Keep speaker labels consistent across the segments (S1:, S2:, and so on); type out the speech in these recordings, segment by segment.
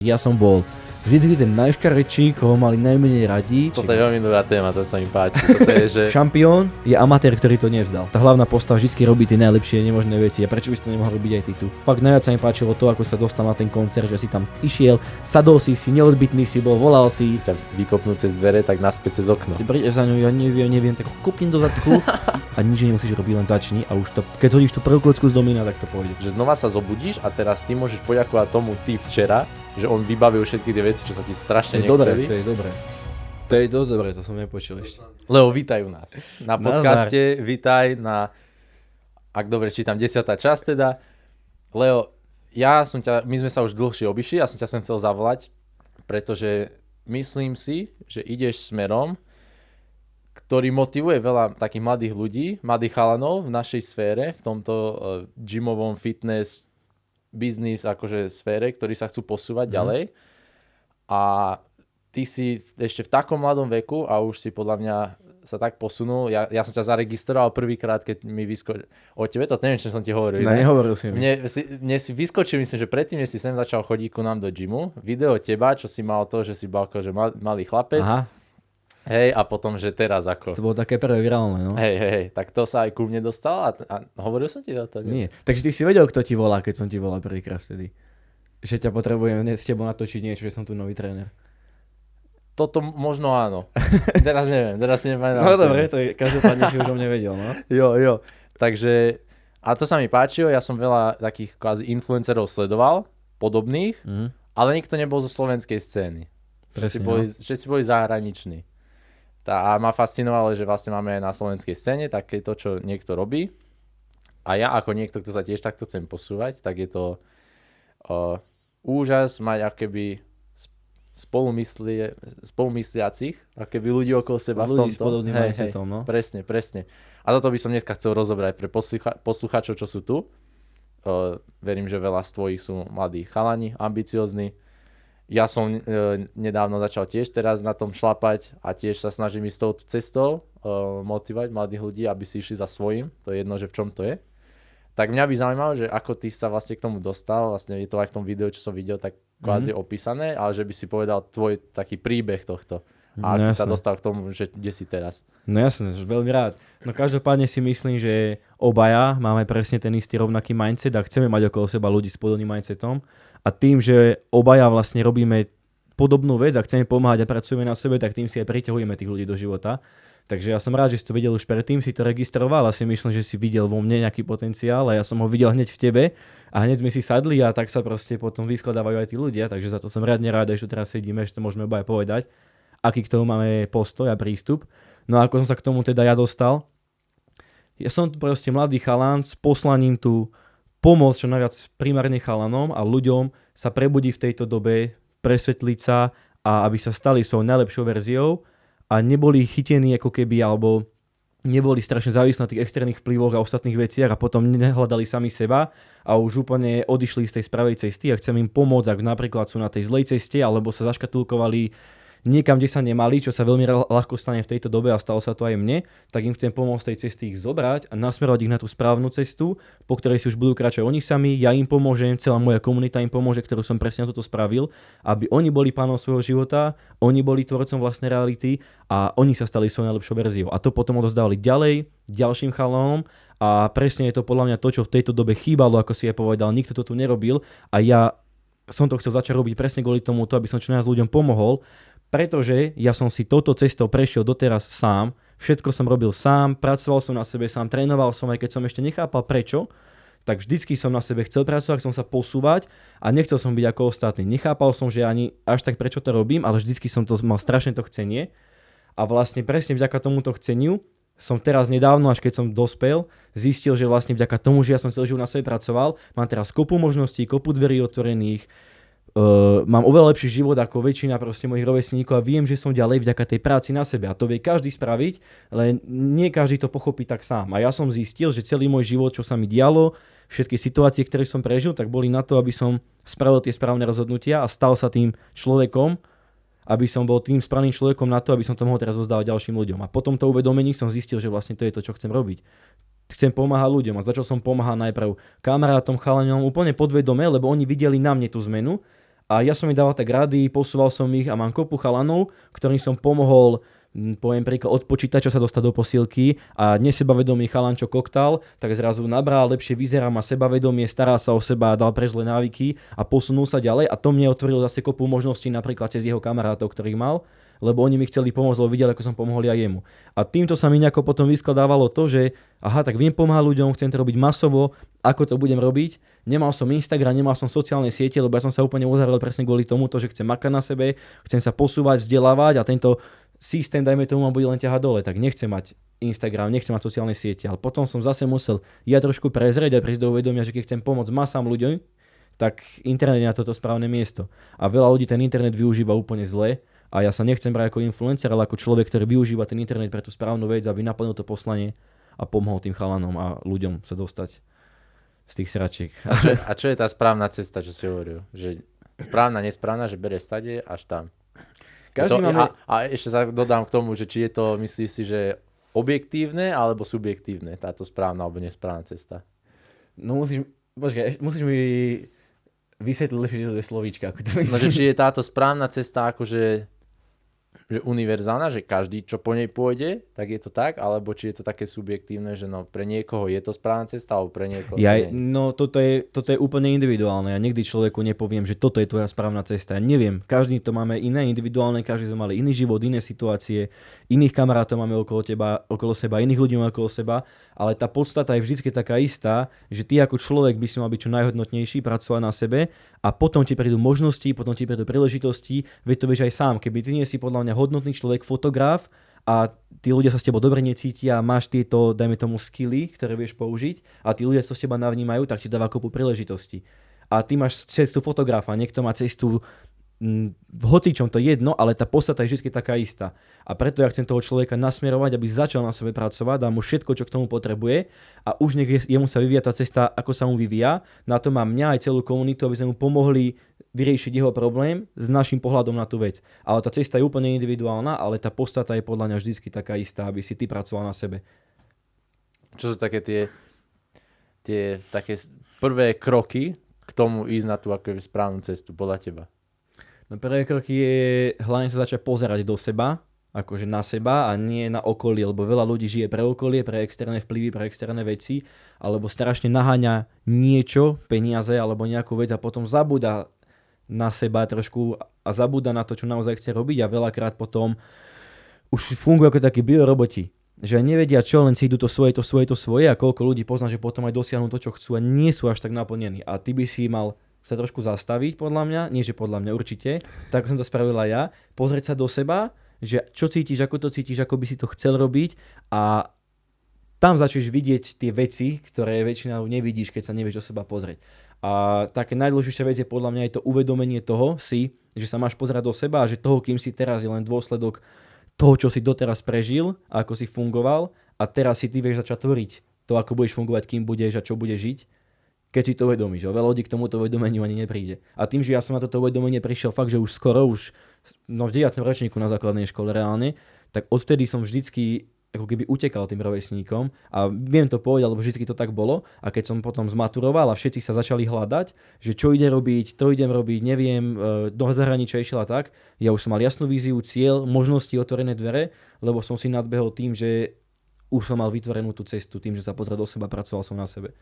S1: Ja som bol vždy ten najškarečší, koho mali najmenej radi.
S2: Toto je veľmi dobrá téma, to sa mi páči. Toto je, že...
S1: Šampión je amatér, ktorý to nevzdal. Tá hlavná postava vždy robí tie najlepšie nemožné veci a prečo by si to nemohol robiť aj ty tu? Fakt najviac sa mi páčilo to, ako sa dostal na ten koncert, že si tam išiel, sadol si, neodbitný si bol, volal si.
S2: ťa vykopnú cez dvere, tak naspäť cez okno.
S1: Ty prídeš za ňou, ja neviem, tak kopnem do zadku a nič nemusíš robiť, len začni a už to, keď hodíš tú prvú kocku z domína, tak to pôjde.
S2: Že znova sa zobudíš a teraz ty môžeš poďakovať tomu ty včera, že on vybavil všetky tie veci, čo sa ti strašne nechceli.
S1: To je dobré. To je dosť dobré, to som nepočul ešte.
S2: Leo, vítaj u nás. Na podcaste, vítaj na, ak dobre čítam, 10. časť teda. Leo, my sme sa už dlhšie obišli, ja som ťa sem chcel zavolať, pretože myslím si, že ideš smerom, ktorý motivuje veľa takých mladých ľudí, mladých chalanov v našej sfére, v tomto gymovom fitness, biznis akože sfére, ktorí sa chcú posúvať ďalej. A ty si ešte v takom mladom veku a už si podľa mňa sa tak posunul. Ja som ťa zaregistroval prvýkrát, keď mi vyskočil o tebe, to neviem, čo som ti hovoril.
S1: Ne, nehovoril si mi.
S2: Mne si vyskočil, myslím, že predtým, než si sem začal chodiť ku nám do gymu, video teba, čo si mal to, že si bol akože malý chlapec.
S1: Aha.
S2: Hej, a potom, že teraz ako.
S1: To bolo také prvé virálne, no.
S2: Hej, tak to sa aj ku mne dostalo a hovoril som ti o to?
S1: Nie. Takže ty si vedel, kto ti volá, keď som ti volal prvýkrát vtedy. Že ťa potrebujem s tebou natočiť niečo, že som tu nový tréner.
S2: Toto možno áno. Teraz neviem, teraz si nepamätám.
S1: No dobre, to je každopádne si už o mne vedel, no.
S2: Jo. Takže, a to sa mi páčilo, ja som veľa takých kvázi influencerov sledoval, podobných, ale nikto nebol zo slovenskej scény. Všetci boli zahraniční. A ma fascinovalo, že vlastne máme aj na slovenskej scéne také to, čo niekto robí. A ja ako niekto, kto sa tiež takto chcem posúvať, tak je to úžas mať akoby spolumysliacich, akoby ľudí okolo seba v tomto.
S1: Ľudí s podobným mindsetom, no.
S2: Presne. A toto by som dneska chcel rozobrať pre poslucháčov, čo sú tu. Verím, že veľa z tvojich sú mladí chalani, ambiciózni. Ja som nedávno začal tiež teraz na tom šlapať a tiež sa snažím ísť touto cestou, motivovať mladých ľudí, aby si išli za svojím. To je jedno, že v čom to je. Tak mňa by zaujímalo, že ako ty sa vlastne k tomu dostal, vlastne je to aj v tom videu, čo som videl, tak kvázi opísané, ale že by si povedal tvoj taký príbeh tohto. A ty sa dostal k tomu, že kde si teraz.
S1: No jasne, veľmi rád. No každopádne si myslím, že obaja máme presne ten istý rovnaký mindset a chceme mať okolo seba ľudí s podobným mindsetom. A tým, že obaja vlastne robíme podobnú vec a chceme pomáhať a pracujeme na sebe, tak tým si aj priťahujeme tých ľudí do života. Takže ja som rád, že si to videl už predtým, si to registroval a si myslím, že si videl vo mne nejaký potenciál a ja som ho videl hneď v tebe a hneď sme si sadli a tak sa proste potom vyskladávajú aj tí ľudia, takže za to som rád že tu teraz sedíme, že to môžeme obaja povedať, aký k tomu máme postoj a prístup. No a ako som sa k tomu teda ja dostal, ja som tu proste mladý chalan s poslaním tu pomôcť čo najviac primárne chalanom a ľuďom sa prebudí v tejto dobe, presvetliť sa a aby sa stali svojou najlepšou verziou a neboli chytení ako keby, alebo neboli strašne závislí na tých externých vplyvoch a ostatných veciach a potom nehľadali sami seba a už úplne odišli z tej spravej cesty a chcem im pomôcť, ak napríklad sú na tej zlej ceste alebo sa zaškatulkovali niekam, kde sa nemali, čo sa veľmi ľahko stane v tejto dobe a stalo sa to aj mne, tak im chcem pomôcť tej cesty ich zobrať a nasmerovať ich na tú správnu cestu, po ktorej si už budú kráčať oni sami, ja im pomôžem, celá moja komunita im pomôže, ktorú som presne toto spravil, aby oni boli pánom svojho života, oni boli tvorcom vlastnej reality a oni sa stali svojou najlepšou verziou. A to potom odozdávali ďalej, ďalším chalanom a presne je to podľa mňa to, čo v tejto dobe chýbalo, ako si ja povedal, nikto to tu nerobil a ja som to chcel začať robiť presne kvôli tomu, aby som čo najviac ľuďom pomohol. Pretože ja som si touto cestou prešiel doteraz sám, všetko som robil sám, pracoval som na sebe sám, trénoval som, aj keď som ešte nechápal prečo, tak vždycky som na sebe chcel pracovať, chcel som sa posúvať a nechcel som byť ako ostatní. Nechápal som, že ani až tak prečo to robím, ale vždycky som to mal strašne to chcenie a vlastne presne vďaka tomuto chceniu som teraz nedávno, až keď som dospel, zistil, že vlastne vďaka tomu, že ja som celý život na sebe pracoval, mám teraz kopu možností, kopu dverí otvorených, mám oveľa lepší život ako väčšina proste mojich rovesníkov a viem, že som ďalej vďaka tej práci na sebe a to vie každý spraviť, len nie každý to pochopí tak sám a ja som zistil, že celý môj život, čo sa mi dialo, všetky situácie, ktoré som prežil, tak boli na to, aby som spravil tie správne rozhodnutia a stal sa tým človekom, aby som bol tým správnym človekom na to, aby som to mohol teraz rozdávať ďalším ľuďom a potom to uvedomení som zistil, že vlastne to je to, čo chcem robiť. Chcem pomáhať ľuďom a začal som pomáhať najprv kamarátom, chalaňom úplne podvedome, lebo oni videli na mne tú zmenu A ja som mi dával tak rady, posúval som ich a mám kopu chalanov, ktorým som pomohol, poviem príklad, od počítača sa dostať do posilky a nesebavedomý chalan, čo koktal, tak zrazu nabral, lepšie vyzerá, má sebavedomie, stará sa o seba, dal pre zlé návyky a posunul sa ďalej a to mne otvorilo zase kopu možností napríklad cez jeho kamarátov, ktorých mal, lebo oni mi chceli pomôcť, lebo videli, ako som pomohol ja jemu. A týmto sa mi nejako potom vyskladávalo to, že aha, tak viem pomáhať ľuďom, chcem to robiť masovo, ako to budem robiť. Nemal som Instagram, nemal som sociálne siete, lebo ja som sa úplne uzavrel presne kvôli tomu, že chcem makať na sebe, chcem sa posúvať, vzdelávať a tento systém, dajme tomu, ma bude len ťahať dole, tak nechcem mať Instagram, nechcem mať sociálne siete, ale potom som zase musel ja trošku prezrieť a prísť do uvedomia, že keď chcem pomôcť masám ľuďom, tak internet je na toto správne miesto. A veľa ľudí ten internet využíva úplne zle. A ja sa nechcem brať ako influencer, ale ako človek, ktorý využíva ten internet pre tú správnu vec, aby naplnil to poslanie a pomohol tým chalanom a ľuďom sa dostať z tých sračiek.
S2: A čo je tá správna cesta, čo si hovoril? Že správna, nesprávna, že bere stade až tam. A ešte sa dodám k tomu, že či je to, myslíš si, že objektívne alebo subjektívne táto správna alebo nesprávna cesta?
S1: No musíš mi vysvetliť lepšie slovíčka. Ako to
S2: no, že či je táto správna cesta akože že univerzálna, že každý, čo po nej pôjde, tak je to tak, alebo či je to také subjektívne, že no pre niekoho je to správna cesta, alebo pre niekoho nie.
S1: No toto je úplne individuálne. Ja nikdy človeku nepoviem, že toto je tvoja správna cesta. Ja neviem, každý to máme iné, individuálne, každý sme mali iný život, iné situácie, iných kamarátov máme okolo seba, iných ľudí máme okolo seba, ale tá podstata je vždy taká istá, že ty ako človek by si mal byť čo najhodnotnejší, pracovať na sebe a potom ti prídu možnosti, potom ti prídu príležitosti, veď to vieš aj sám. Keby ty nie si podľa mňa hodnotný človek, fotograf a tí ľudia sa s tebou dobre necítia a máš tieto, dajme tomu, skilly, ktoré vieš použiť a tí ľudia, čo s teba navnímajú, tak ti dáva kopu príležitosti. A ty máš cestu fotografa, niekto má cestu v hocičom, to je jedno, ale tá podstata je vždy taká istá. A preto ja chcem toho človeka nasmerovať, aby začal na sebe pracovať, dám mu všetko, čo k tomu potrebuje a už nech jemu sa vyvíja tá cesta, ako sa mu vyvíja. Na to mám mňa aj celú komunitu, aby sme mu pomohli vyriešiť jeho problém s našim pohľadom na tú vec. Ale tá cesta je úplne individuálna, ale tá podstata je podľa mňa vždy taká istá, aby si ty pracoval na sebe.
S2: Čo sú také tie také prvé kroky k tomu ísť na tú ako správnu cestu podľa teba?
S1: No prvé kroky je hlavne sa začať pozerať do seba, akože na seba a nie na okolie, lebo veľa ľudí žije pre okolie, pre externé vplyvy, pre externé veci, alebo strašne naháňa niečo, peniaze alebo nejakú vec a potom zabúda na seba trošku a zabúda na to, čo naozaj chce robiť a veľakrát potom už fungujú ako takí bioroboti, že nevedia čo, len si idú to svoje a koľko ľudí pozná, že potom aj dosiahnu to, čo chcú a nie sú až tak naplnení. A ty by si mal sa trošku zastaviť, podľa mňa, nie že podľa mňa určite, tak som to spravila ja, pozrieť sa do seba, že čo cítiš, ako to cítiš, ako by si to chcel robiť a tam začneš vidieť tie veci, ktoré väčšinou nevidíš, keď sa nevieš do seba pozrieť. A také najdôležitejšia vec je podľa mňa aj to uvedomenie toho že sa máš pozerať do seba a že toho, kým si teraz, je len dôsledok toho, čo si doteraz prežil, ako si fungoval a teraz si ty vieš začať tvoriť to, ako budeš fungovať, kým budeš a čo budeš žiť. Keď si to uvedomíš, veľa ľudí k tomuto uvedomeniu ani nepríde. A tým, že ja som na toto uvedomenie prišiel fakt, že už skoro, v 9. ročníku na základnej škole reálne, tak odvtedy som vždycky ako keby utekal tým rovesníkom a viem to povedať, lebo vždycky to tak bolo a keď som potom zmaturoval a všetci sa začali hľadať, že čo ide robiť, to idem robiť, neviem, do zahraničia išiel a tak, ja už som mal jasnú víziu, cieľ, možnosti, otvorené dvere, lebo som si nadbehol tým, že už som mal vytvorenú tú cestu, tým, že sa pozrel do seba, pracoval som na sebe.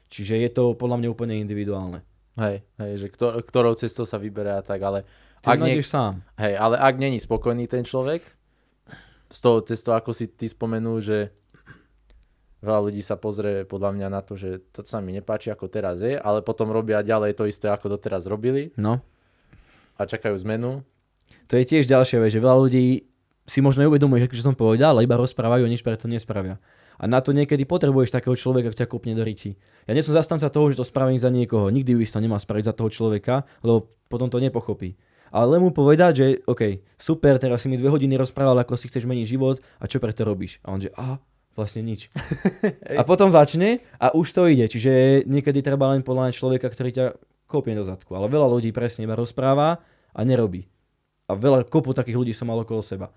S1: Čiže je to podľa mňa úplne individuálne.
S2: Hej, že ktorou cestou sa vyberá tak, ale
S1: sám.
S2: Hej, ale ak není spokojný ten človek s tou cestou, ako si ty spomenul, že veľa ľudí sa pozrie podľa mňa na to, že to sa mi nepáči, ako teraz je, ale potom robia ďalej to isté, ako doteraz robili.
S1: No.
S2: A čakajú zmenu.
S1: To je tiež ďalšia vec, že veľa ľudí si možno neuvedomuje, že som povedal, ale iba rozprávajú a nič preto nespravia. A na to niekedy potrebuješ takého človeka, ktorý ťa kopne do riti. Ja nie som zastanca toho, že to spravím za niekoho. Nikdy by to nemal spraviť za toho človeka, lebo potom to nepochopí. Ale mu povedať, že OK, super, teraz si mi 2 hodiny rozprával, ako si chceš meniť život a čo preto robíš. A on že vlastne nič. A potom začne a už to ide. Čiže niekedy treba len podľa človeka, ktorý ťa kopne do zadku. Ale veľa ľudí presne iba rozpráva a nerobí. A kopu takých ľudí som mal okolo seba.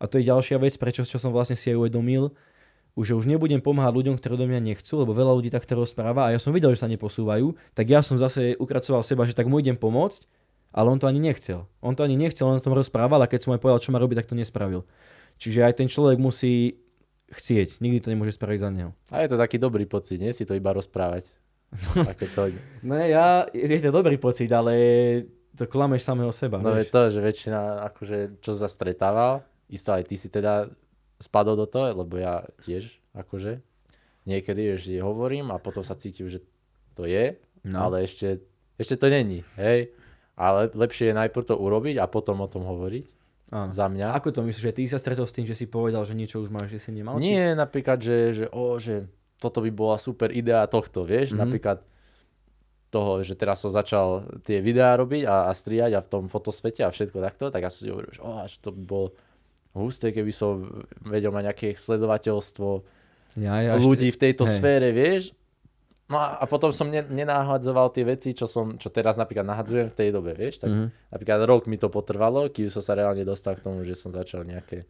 S1: A to je ďalšia vec, čo som vlastne si aj uvedomil, že už nebudem pomáhať ľuďom, ktorí do mňa nechcú, lebo veľa ľudí takto rozpráva a ja som videl, že sa neposúvajú, tak ja som zase ukracoval seba, že tak mu idem pomôcť Ale on to ani nechcel. On o tom rozprával a keď som aj povedal, čo má robiť, tak to nespravil. Čiže aj ten človek musí chcieť. Nikdy to nemôže spraviť za neho.
S2: A je to taký dobrý pocit, nie? Si to iba rozprávať.
S1: No je to dobrý pocit, ale to klameš samého seba.
S2: No je to, že väčšina, akože, čo sa stretával, isto aj ty si teda spadol do toho, lebo ja tiež, akože, niekedy ešte hovorím a potom sa cítim, že to je, ale ešte to není, hej. Ale lepšie je najprv to urobiť a potom o tom hovoriť. Áno. Za mňa.
S1: Ako to myslíš, že ty sa stretol s tým, že si povedal, že niečo už máš, že si nemal?
S2: Nie, napríklad, že toto by bola super idea tohto, vieš, napríklad toho, že teraz som začal tie videá robiť a strihať a v tom fotosvete a všetko takto, tak ja som si hovoril, že to by bolo husté, keby som vedel mať nejaké sledovateľstvo ľudí v tejto sfére, vieš. No a potom som nenahadzoval tie veci, čo teraz napríklad nahadzujem v tej dobe, vieš. Tak napríklad rok mi to potrvalo, kým som sa reálne dostal k tomu, že som začal nejaké,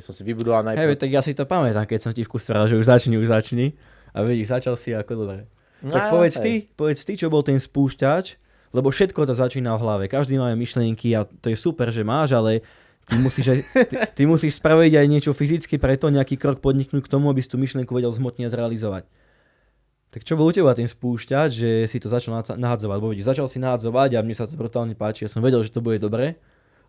S2: som si vybudoval najprv.
S1: Hej, tak ja si to pamätám, keď som ti vkusral, že už začni. A vidíš, začal si ako dobre. No, tak povedz ty, čo bol ten spúšťač, lebo všetko to začína v hlave. Každý máme myšlienky a to je super, že máš, ale ty musíš spraviť aj niečo fyzicky, preto nejaký krok podniknúť k tomu, aby si tú myšlienku vedel zhmotniť a zrealizovať. Tak čo bol u teba ten spúšťač, že si to začal nahadzovať? Bo vidíš, začal si nahadzovať a mne sa to brutálne páči. Ja som vedel, že to bude dobre,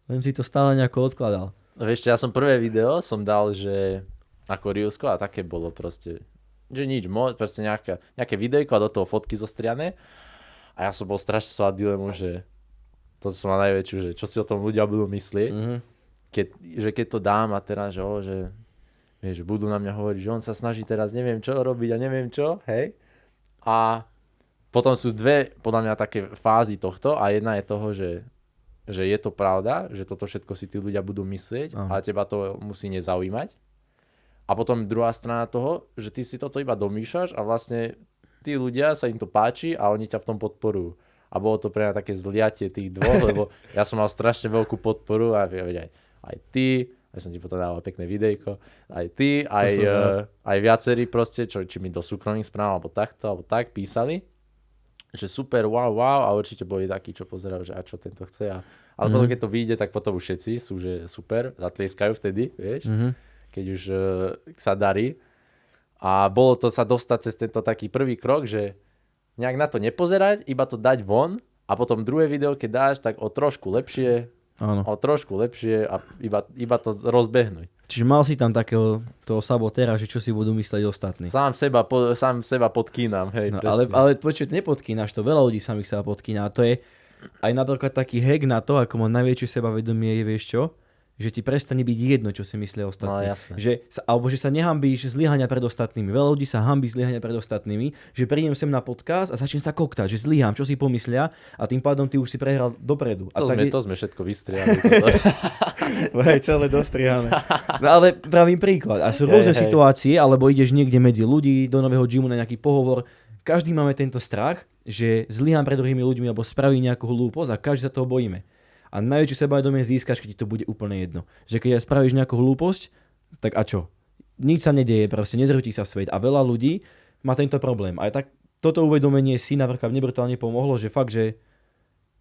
S1: len si to stále nejako odkladal.
S2: Vieš, ja som prvé video dal, že ako Riosko a také bolo proste, že nič, proste nejaké videjko a do toho fotky zostriané. A ja som bol strašne svojá dilemu, že to som mal najväčšiu, že čo si o tom ľudia budú myslieť. Keď to dám a teraz, že vieš, budú na mňa hovoriť, že on sa snaží teraz neviem čo robiť a neviem čo, hej. A potom sú dve, podľa mňa, také fázy tohto a jedna je toho, že je to pravda, že toto všetko si tí ľudia budú myslieť a teba to musí nezaujímať. A potom druhá strana toho, že ty si toto iba domýšľaš a vlastne tí ľudia sa im to páči a oni ťa v tom podporujú. A bolo to pre mňa také zliatie tých dvoch, lebo ja som mal strašne veľkú podporu a aj ty, ja som ti potom dával pekné videjko, aj ty, aj viacerí proste, či mi do súkromných správ alebo tak písali, že super, wow a určite boli takí, čo pozerajú, že a čo tento chce. Ale potom, keď to vyjde, tak potom už všetci sú, že super, zatlieskajú vtedy, vieš, keď už sa darí. A bolo to sa dostať cez tento taký prvý krok, že nejak na to nepozerať, iba to dať von a potom druhé video, keď dáš, tak o trošku lepšie a iba to rozbehnúť.
S1: Čiže mal si tam takého toho sabotéra, že čo si budú mysleť ostatní.
S2: Sám seba podkýnam, hej.
S1: No, ale počuť, nepodkýnaš to, veľa ľudí samých seba podkýna. A to je aj napríklad taký hack na to, ako má najväčšie sebavedomie, je vieš čo? Že ti prestane byť jedno, čo si myslia ostatní.
S2: No, jasné.
S1: Alebo že sa nehambíš zlyhania pred ostatnými. Veľa ľudí sa hambí zlyhania pred ostatnými, že prídem sem na podcast a začnem sa koktať, že zlyhám, čo si pomyslia a tým pádom ty už si prehral dopredu.
S2: To sme všetko vystriali.
S1: Hej, celé dostrihané. No ale pravým príklad. A sú rôzne situácie, alebo ideš niekde medzi ľudí do nového gymu na nejaký pohovor. Každý máme tento strach, že zlyhám pred druhými ľuďmi alebo spravím nejakú hlúposť a každý sa toho bojíme. A najväčšie sebavedomie získaš, keď ti to bude úplne jedno. Že keď spravíš nejakú hlúposť, tak a čo? Nič sa nedieje, proste nezrúti sa svet. A veľa ľudí má tento problém. A tak toto uvedomenie si napríklad nebrutálne pomohlo, že fakt, že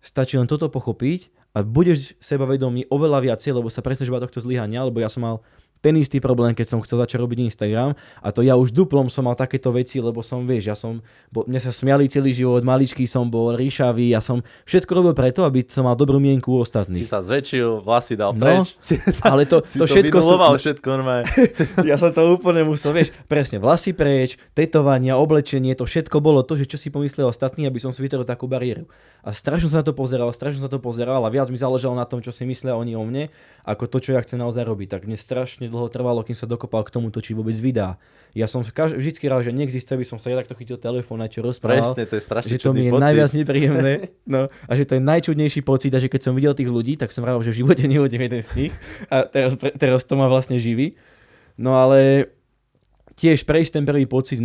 S1: stačí len toto pochopiť a budeš sebavedomý oveľa viacej, lebo sa presneš iba tohto zlyhania, lebo ja som mal ten istý problém, keď som chcel začať robiť Instagram a to ja už duplom som mal takéto veci, lebo som, vieš, mne sa smiali celý život, maličký som bol, ríšavý, ja som všetko robil preto, aby som mal dobrú mienku u ostatných.
S2: Si sa zväčšil, vlasy dal preč.
S1: Ale to všetko
S2: všetko normálne.
S1: Ja som to úplne musel, vieš, presne, vlasy preč, tetovania, oblečenie, to všetko bolo to, že čo si pomyslel ostatní, aby som si vytvoril takú bariéru. A strašne sa na to pozeral a viac mi záležalo na tom, čo si myslia oni o mne, ako to, čo ja chcem naozaj robiť. Tak mne strašne dlho trvalo, kým sa dokopal k tomu točiť vôbec videá. Ja som vždycky rád, že neexistuje, aby som sa takto chytil telefón a čo rozprával.
S2: Presne, to je strašne
S1: že to mi je
S2: pocit.
S1: Najviac nepríjemné. No, a že to je najčudnejší pocit a že keď som videl tých ľudí, tak som rád, že v živote nehodím jeden z nich a teraz to ma vlastne živí. No ale tiež prejsť ten prvý pocit,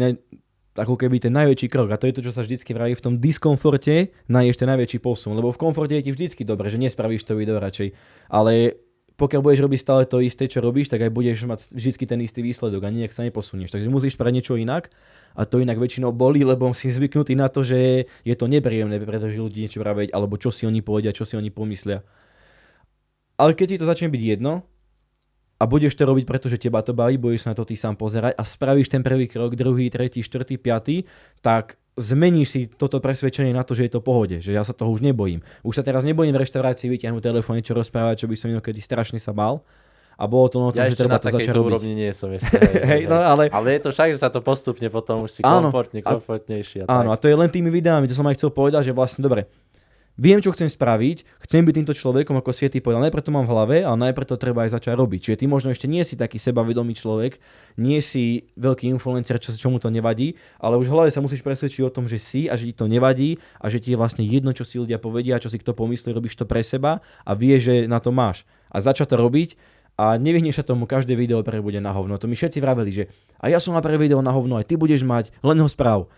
S1: ako keby ten najväčší krok. A to je to, čo sa vždycky vraví, v tom diskomforte nájdeš ten najväčší posun. Lebo v komforte je ti vždycky dobre, že nespravíš to video radšej. Ale pokiaľ budeš robiť stále to isté, čo robíš, tak aj budeš mať vždy ten istý výsledok a nejak sa neposunieš. Takže musíš spraviť niečo inak a to inak väčšinou bolí, lebo si zvyknutý na to, že je to nepríjemné, pretože ľudí niečo vraveť, alebo čo si oni povedia, čo si oni pomyslia. Ale keď ti to začne byť jedno a budeš to robiť, pretože teba to baví, budeš sa na to ty sám pozerať a spravíš ten prvý krok, druhý, tretí, štvrtý, piatý, tak zmeníš si toto presvedčenie na to, že je to pohode, že ja sa toho už nebojím. Už sa teraz nebojím v reštaurácii vyťahnuť telefón, niečo rozprávať, čo by som inokedy strašne sa bál. A bolo to no to, že treba to začať robiť. Ja ešte na takejto úrovni
S2: nie som ešte. Hej, no, ale je to však, že sa to postupne potom už si komfortnejší.
S1: Áno, a to je len tými videami, to som aj chcel povedať, že vlastne dobre, viem, čo chcem spraviť, chcem byť týmto človekom, ako Sviety povedal, najprv to mám v hlave, ale najprv to treba aj začať robiť. Čiže ty možno ešte nie si taký sebavedomý človek, nie si veľký influencer, čomu to nevadí, ale už v hlave sa musíš presvedčiť o tom, že si a že ti to nevadí a že ti je vlastne jedno, čo si ľudia povedia, čo si kto pomyslí, robíš to pre seba a vieš, že na to máš. A začať to robiť a nevyhneš sa tomu, každé video pre bude na hovno. To mi všetci vraveli, že a ja som na prvé video na hovno, aj ty budeš mať, len ho správ.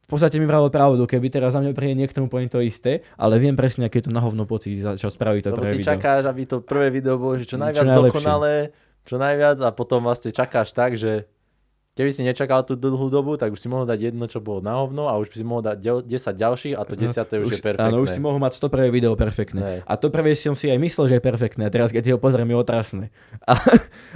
S1: V podstate mi vravil pravdu, keby teraz za mňa príde niekto mu poviem to isté, ale viem presne, aké je to na hovno pocit, začal spraviť to prvé video.
S2: Lebo ty čakáš, aby to prvé video bolo že čo najviac dokonalé, čo najviac a potom vlastne čakáš tak, že keby si nečakal tú dlhú dobu, tak už si mohol dať jedno, čo bolo na hovno a už by si mohol dať 10 ďalších a to 10 už je perfektné.
S1: Áno, už si mohol mať 100 prvé video perfektné. Ne. A to prvé som si aj myslel, že je perfektné a teraz keď si ho pozriem, je otrasné.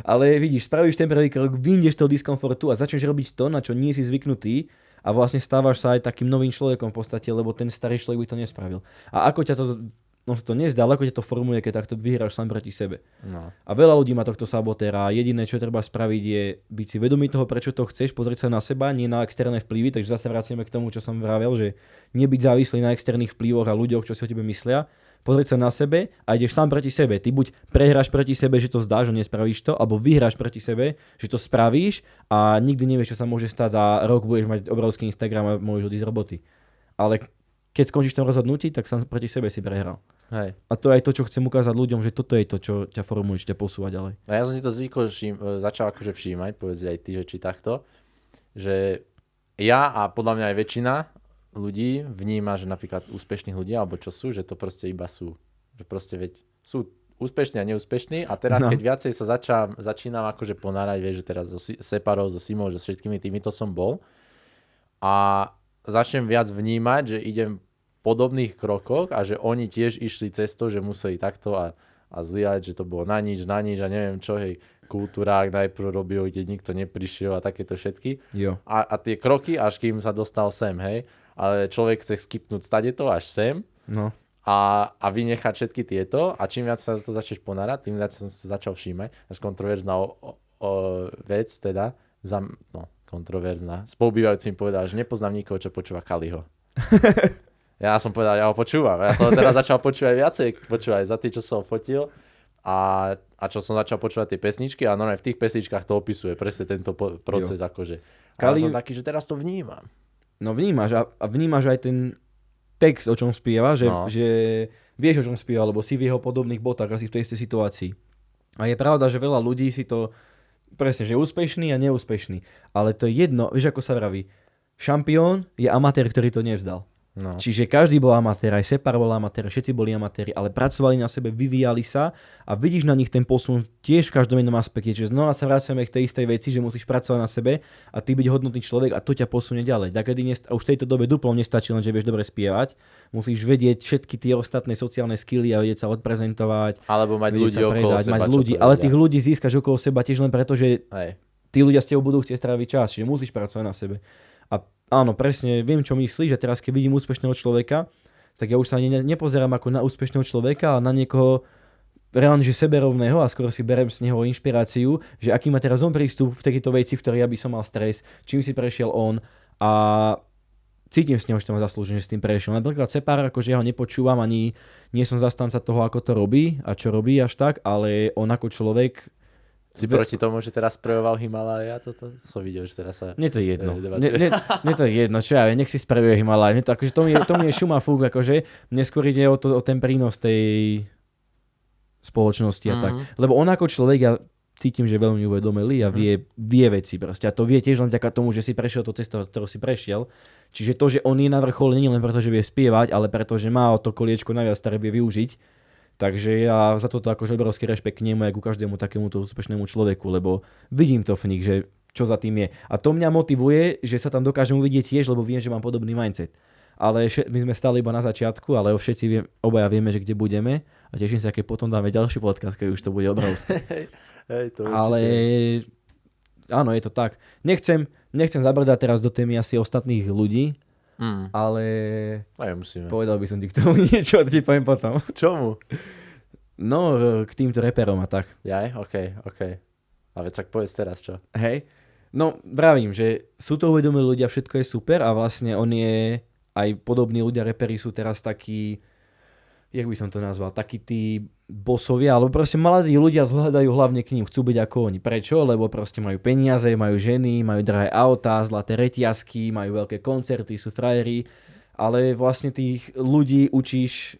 S1: Ale vidíš, spravíš ten prvý krok, vyjdeš z toho diskomfortu a začneš robiť to, na čo nie si zvyknutý. A vlastne stávaš sa aj takým novým človekom v podstate, lebo ten starý človek by to nespravil. A ako ťa to, no sa to nezdá, ale ako ťa to formuje, keď takto vyhráš sám proti sebe. No. A veľa ľudí má tohto sabotéra a jediné, čo treba spraviť, je byť si vedomý toho, prečo to chceš, pozrieť sa na seba, nie na externé vplyvy, takže zase vraciame k tomu, čo som vravel, že nebyť závislý na externých vplyvoch a ľuďoch, čo si o tebe myslia, pozrieť sa na sebe a ideš sám proti sebe. Ty buď prehráš proti sebe, že to zdáš, že nespravíš to, alebo vyhráš proti sebe, že to spravíš a nikdy nevieš, čo sa môže stať. Za rok budeš mať obrovský Instagram a môžeš odísť z roboty. Ale keď skončíš v tom rozhodnutí, tak sám proti sebe si prehral. Hej. A to je aj to, čo chcem ukázať ľuďom, že toto je to, čo ťa formuje, čo ťa posúva ďalej.
S2: A ja som si to zvykol, začal akože všímať, povedz aj ty, že či takto, že ja a podľa mňa aj väčšina ľudí vníma, že napríklad úspešných ľudí, alebo čo sú, že to proste iba sú. Že proste veď sú úspešní a neúspešní a teraz keď viacej sa začínam akože ponárať, vieš, že teraz so Separou, so Simou, že s všetkými týmito som bol a začnem viac vnímať, že idem v podobných krokoch a že oni tiež išli cestou, že museli takto a zliať, že to bolo na nič a neviem čo, hej, kultúrák najprv robil, kde nikto neprišiel a takéto všetky.
S1: Jo.
S2: A tie kroky, až kým sa dostal sem, hej, ale človek chce skipnúť stadeto až sem a vynechať všetky tieto a čím viac sa to začneš ponárať, tým viac som sa začal všímať. Až kontroverzná vec teda, kontroverzná. Spolubývajúci mi povedal, že nepoznám nikoho, čo počúva Kaliho. Ja som povedal, ja ho počúvam. Ja som ho teraz začal počúvať viacej, za tým, čo som ho fotil a čo som začal počúvať tie pesničky a normálne v tých pesničkách to opisuje presne tento proces akože. A ja som taký, že teraz to vnímam.
S1: No vnímaš a vnímaš aj ten text, o čom spieva, že vieš, o čom spieva, lebo si v jeho podobných botách asi v tej istej situácii. A je pravda, že veľa ľudí si to presne, že je úspešný a neúspešný. Ale to je jedno, vieš ako sa vraví, šampión je amatér, ktorý to nevzdal. No. Čiže každý bol amatér, aj Separ bol amatér, všetci boli amatéri, ale pracovali na sebe, vyvíjali sa a vidíš na nich ten posun tiež v každom jednom aspekte. Čiže znova sa vracame k tej istej veci, že musíš pracovať na sebe a ty byť hodnotný človek a to ťa posunie ďalej. A už v tejto dobe duplom nestačí len, že vieš dobre spievať, musíš vedieť všetky tie ostatné sociálne skilly a vedieť sa odprezentovať.
S2: Alebo mať ľudí okolo seba.
S1: Ale tých ľudí získaš okolo seba tiež len preto, že tí ľudia s tebou budú chcieť stráviť čas, čiže musíš pracovať na sebe. A áno, presne, viem, čo myslíš, že teraz, keď vidím úspešného človeka, tak ja už sa nepozerám ako na úspešného človeka, ale na niekoho reálne, že seberovného a skoro si berem z neho inšpiráciu, že aký má teraz on prístup v takýchto veci, v ktorej ja by som mal stres, čím si prešiel on a cítim z neho, že to má zaslúžené, že s tým prešiel. Napríklad Separ, akože ja ho nepočúvam, ani nie som zastanca toho, ako to robí a čo robí až tak, ale on ako človek.
S2: Si proti tomu, že teraz sprejoval Himalaja? Toto som videl, že teraz sa.
S1: Mne to je jedno. Mne to je jedno, čo ja viem, nech si sprejuje Himalaja. To mi je šuma fúk, akože mne skôr ide o ten prínos tej spoločnosti a tak. Lebo on ako človek, ja cítim, že veľmi uvedomelý a vie veci proste. A to vie tiež len vďaka tomu, že si prešiel to cestu, ktorú si prešiel. Čiže to, že on je na vrchole, nie len preto, že vie spievať, ale preto, že má o to koliečko naviac, ktoré vie využiť, Takže ja za toto akože obrovský rešpekt k nemu, aj ku každému takémuto úspešnému človeku, lebo vidím to v nich, že čo za tým je. A to mňa motivuje, že sa tam dokážem uvidieť tiež, lebo viem, že mám podobný mindset. Ale my sme stále iba na začiatku, ale všetci obaja vieme, že kde budeme a teším sa, keď potom dáme ďalší podcast, keď už to bude obrovské. Ale áno, je to tak. Nechcem zabrdať teraz do témy asi ostatných ľudí, ale povedal by som ti k tomu niečo, to ti poviem potom.
S2: Čomu?
S1: No, k týmto reperom a tak.
S2: Jaj, OK. Ale tak povedz teraz čo.
S1: Hej. No, vravím, že sú to uvedomili ľudia, všetko je super a vlastne on je, aj podobní ľudia, reperi sú teraz takí, jak by som to nazval, takí tí bossovia, alebo proste mladí ľudia zhľadajú hlavne k ním, chcú byť ako oni. Prečo? Lebo proste majú peniaze, majú ženy, majú drahé autá, zlaté reťazky, majú veľké koncerty, sú frajeri, ale vlastne tých ľudí učíš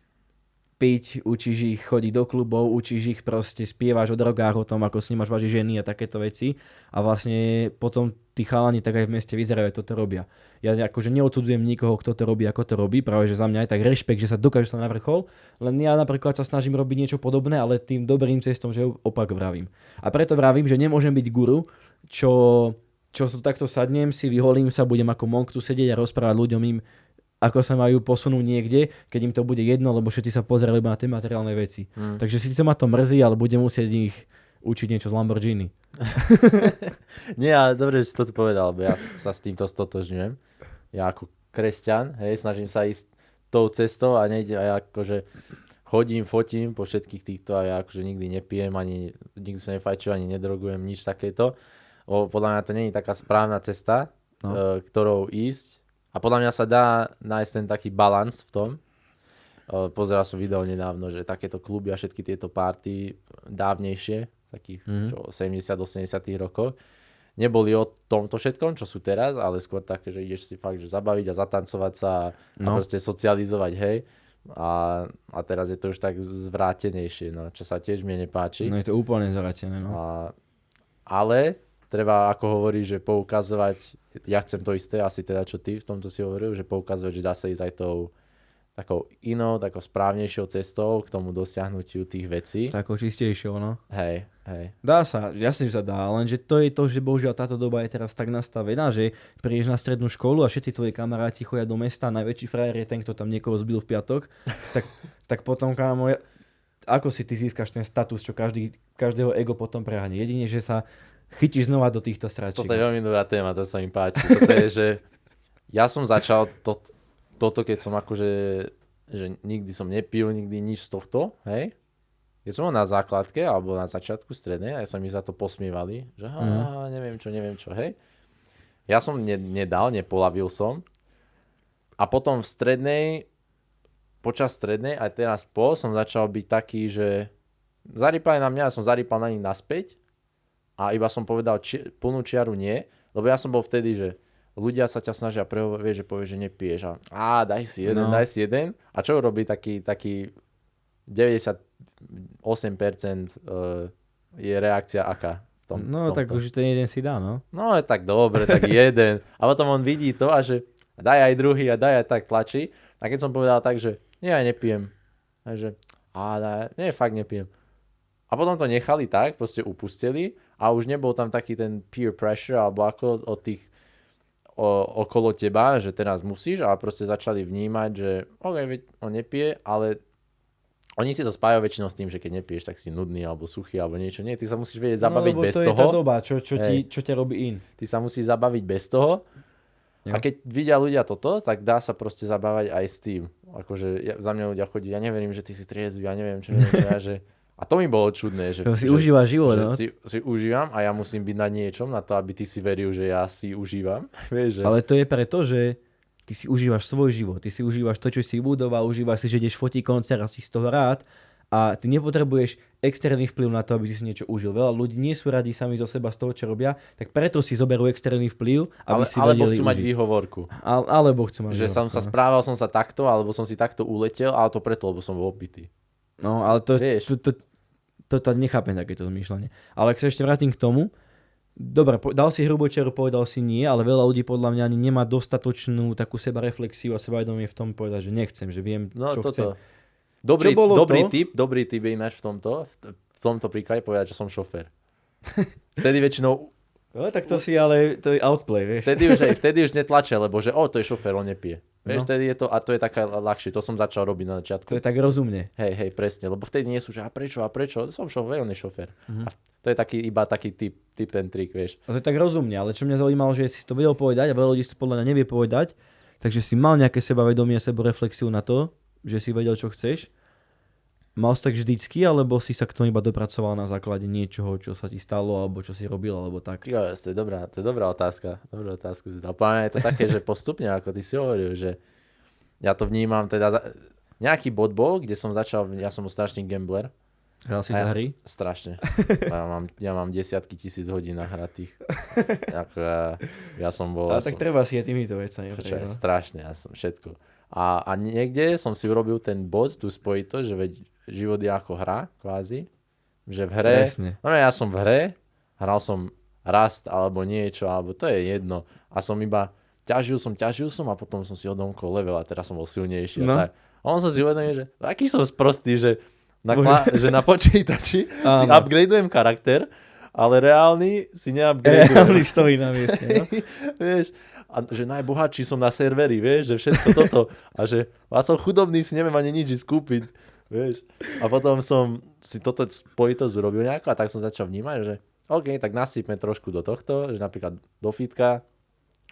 S1: piť, učíš ich chodiť do klubov, učíš ich proste, spievaš o drogách, o tom, ako s ním máš vážiť ženy a takéto veci a vlastne potom tí chalani tak aj v meste vyzerajú, toto robia. Ja akože neodsudzujem nikoho, kto to robí, ako to robí, práve že za mňa je tak rešpekt, že sa dokáže sa na vrchol, len ja napríklad sa snažím robiť niečo podobné, ale tým dobrým cestom, že opak vravím. A preto vravím, že nemôžem byť guru, čo takto sadnem si, vyholím sa, budem ako monk tu sedieť a rozprávať ľuďom im, ako sa majú posunúť niekde, keď im to bude jedno, lebo všetci sa pozerajú iba na tie materiálne veci. Takže síce ma to mrzí, ale budem musieť ich učiť niečo z Lamborghini.
S2: Nie, ale dobre, že si to povedal, lebo ja sa s týmto stotožňujem. Ja ako kresťan, snažím sa ísť tou cestou a nejde, a ja akože fotím po všetkých týchto a ja akože nikdy nepijem, ani nikdy sa nefajčujem, ani nedrogujem, nič takéto. Podľa mňa to nie je taká správna cesta, ktorou ísť. A podľa mňa sa dá nájsť ten taký balans v tom. Pozeral som video nedávno, že takéto kluby a všetky tieto party dávnejšie, takých 70-80 rokoch, neboli o tomto všetkom, čo sú teraz, ale skôr také, že ideš si fakt že zabaviť a zatancovať sa a proste socializovať, hej. A teraz je to už tak zvrátenejšie, no, čo sa tiež mne nepáči.
S1: No je to úplne zvrátené, no.
S2: Ale treba, ako hovorí, že poukazovať, ja chcem to isté, asi teda čo ty v tomto si hovoril, že poukazovať, že dá sa ísť aj tou takou inou, takou správnejšou cestou k tomu dosiahnutiu tých vecí.
S1: Takou čistejšou, no.
S2: Hej.
S1: Dá sa, jasne, že sa dá, lenže to je to, že bohužiaľ táto doba je teraz tak nastavená, že prídeš na strednú školu a všetci tvoji kamaráti chodia do mesta, najväčší frajer je ten, kto tam niekoho zbil v piatok, tak potom, kámo, ako si ty získaš ten status, čo každého ego potom prehanie. Jedine, že sa chytíš znova do týchto sračiek.
S2: Toto je veľmi dobrá téma, to sa mi páči. Toto je, že ja som začal toto, keď som akože, že nikdy som nepil, nikdy nič z tohto, hej. Keď som bol na základke, alebo na začiatku strednej, aj sa mi za to posmievali, že neviem čo, hej. Ja som nedal, nepolavil som. A potom v strednej, počas strednej, aj teraz som začal byť taký, že zarýpali na mňa, ja som zarýpal na nich naspäť. A iba som povedal plnú čiaru nie, lebo ja som bol vtedy, že ľudia sa ťa snažia prehovoriť, že povieš, že nepiješ. Daj si jeden. A čo robí taký 98% je reakcia aká?
S1: Tak už ten jeden si dá, no.
S2: No je tak dobre, tak jeden. A potom on vidí to a že daj aj druhý a daj aj tak tlačí. A keď som povedal tak, že nie, ja nepijem. Takže nie, fakt nepijem. A potom to nechali tak, proste upustili a už nebol tam taký ten peer pressure alebo ako od tých okolo teba, že teraz musíš, ale proste začali vnímať, že veď on nepije, ale oni si to spájajú väčšinou s tým, že keď nepiješ, tak si nudný alebo suchý alebo niečo. Nie, ty sa musíš vedieť zabaviť bez toho. No, lebo to je tá
S1: doba, čo ťa robí in.
S2: Ty sa musíš zabaviť bez toho. A keď vidia ľudia toto, tak dá sa proste zabávať aj s tým. Akože za mňa ľudia chodí, ja neverím, že ty si triezvy, ja neviem čo, že... A to mi bolo čudné, že
S1: užívaš život, no?
S2: Si užívam a ja musím byť na niečom, na to, aby ty si veril, že ja si užívam. Vieš, že...
S1: Ale to je preto, že ty si užívaš svoj život, ty si užívaš to, čo si budoval, užívaš si, že ideš fotiť koncert a si z toho rád a ty nepotrebuješ externý vplyv na to, aby si niečo užil. Veľa ľudí nie sú radi sami zo seba z toho, čo robia, tak preto si zoberú externý vplyv, aby si vedeli užiť.
S2: Alebo chcú mať výhovorku.
S1: Alebo chcú mať
S2: výhovorku. Že som sa správal som sa takto, alebo som si takto uletel, ale to preto, lebo som bol opitý.
S1: No, ale to nechápem takéto zmýšľanie. Ale ak sa ešte vrátim k tomu, dobre, dal si hrubočiaru, povedal si nie, ale veľa ľudí podľa mňa ani nemá dostatočnú takú sebareflexiu a sebavedomie v tom povedať, že nechcem, že viem, čo chcem.
S2: Dobrý tip je ináč v tomto príklade povedať, že som šofér. Vtedy väčšinou...
S1: No, tak to si ale, to je outplay, vieš.
S2: Vtedy už netlačia, lebo že to je šofér, on nepije. Vieš, vtedy je to, a to je taká ľahšie, to som začal robiť na začiatku.
S1: To je tak rozumne.
S2: Hej, presne, lebo vtedy nie sú, že a prečo, som šofér, on je šofér. A to je iba taký typ ten trik, vieš.
S1: A to je tak rozumne, ale čo mňa zaujímalo, že si to vedel povedať a veľa ľudí si to podľa mňa nevie povedať, takže si mal nejaké sebavedomie a seboreflexiu na to, že si vedel, čo chceš. Mal si tak vždycky, alebo si sa k tomu iba dopracoval na základe niečoho, čo sa ti stalo, alebo čo si robil, alebo tak?
S2: Jo, to je dobrá otázka. Dobrú otázku si dal. Páne, je to také, že postupne, ako ty si hovoril, že ja to vnímam teda... Nejaký bod bol, kde som začal, ja som strašný gambler.
S1: Hral si za hry?
S2: Strašne. Ja mám desiatky tisíc hodín nahratých. Ja som bol...
S1: Ale tak treba si aj týmito vecami.
S2: Strašne, ja som všetko. A niekde som si urobil ten bod, tú spojitosť, že veď život je ako hra, kvázi. Že v hre...
S1: Presne.
S2: No ja som v hre, hral som Rast alebo niečo, alebo to je jedno. A som iba ťažil som a potom som si odomkol level a teraz som bol silnejší. No. A on som si uvedomil, že aký som sprostý, že na počítači si upgradeujem charakter, ale reálny si neupgradeujem.
S1: Reálny stojí na mieste, no?
S2: Vieš, a že najbohatší som na serveri, vieš, že všetko toto. A že ja som chudobný, si neviem ani nič skúpiť, vieš. A potom som si toto spojitosť urobil nejako a tak som začal vnímať, že OK, tak nasypme trošku do tohto, že napríklad do fitka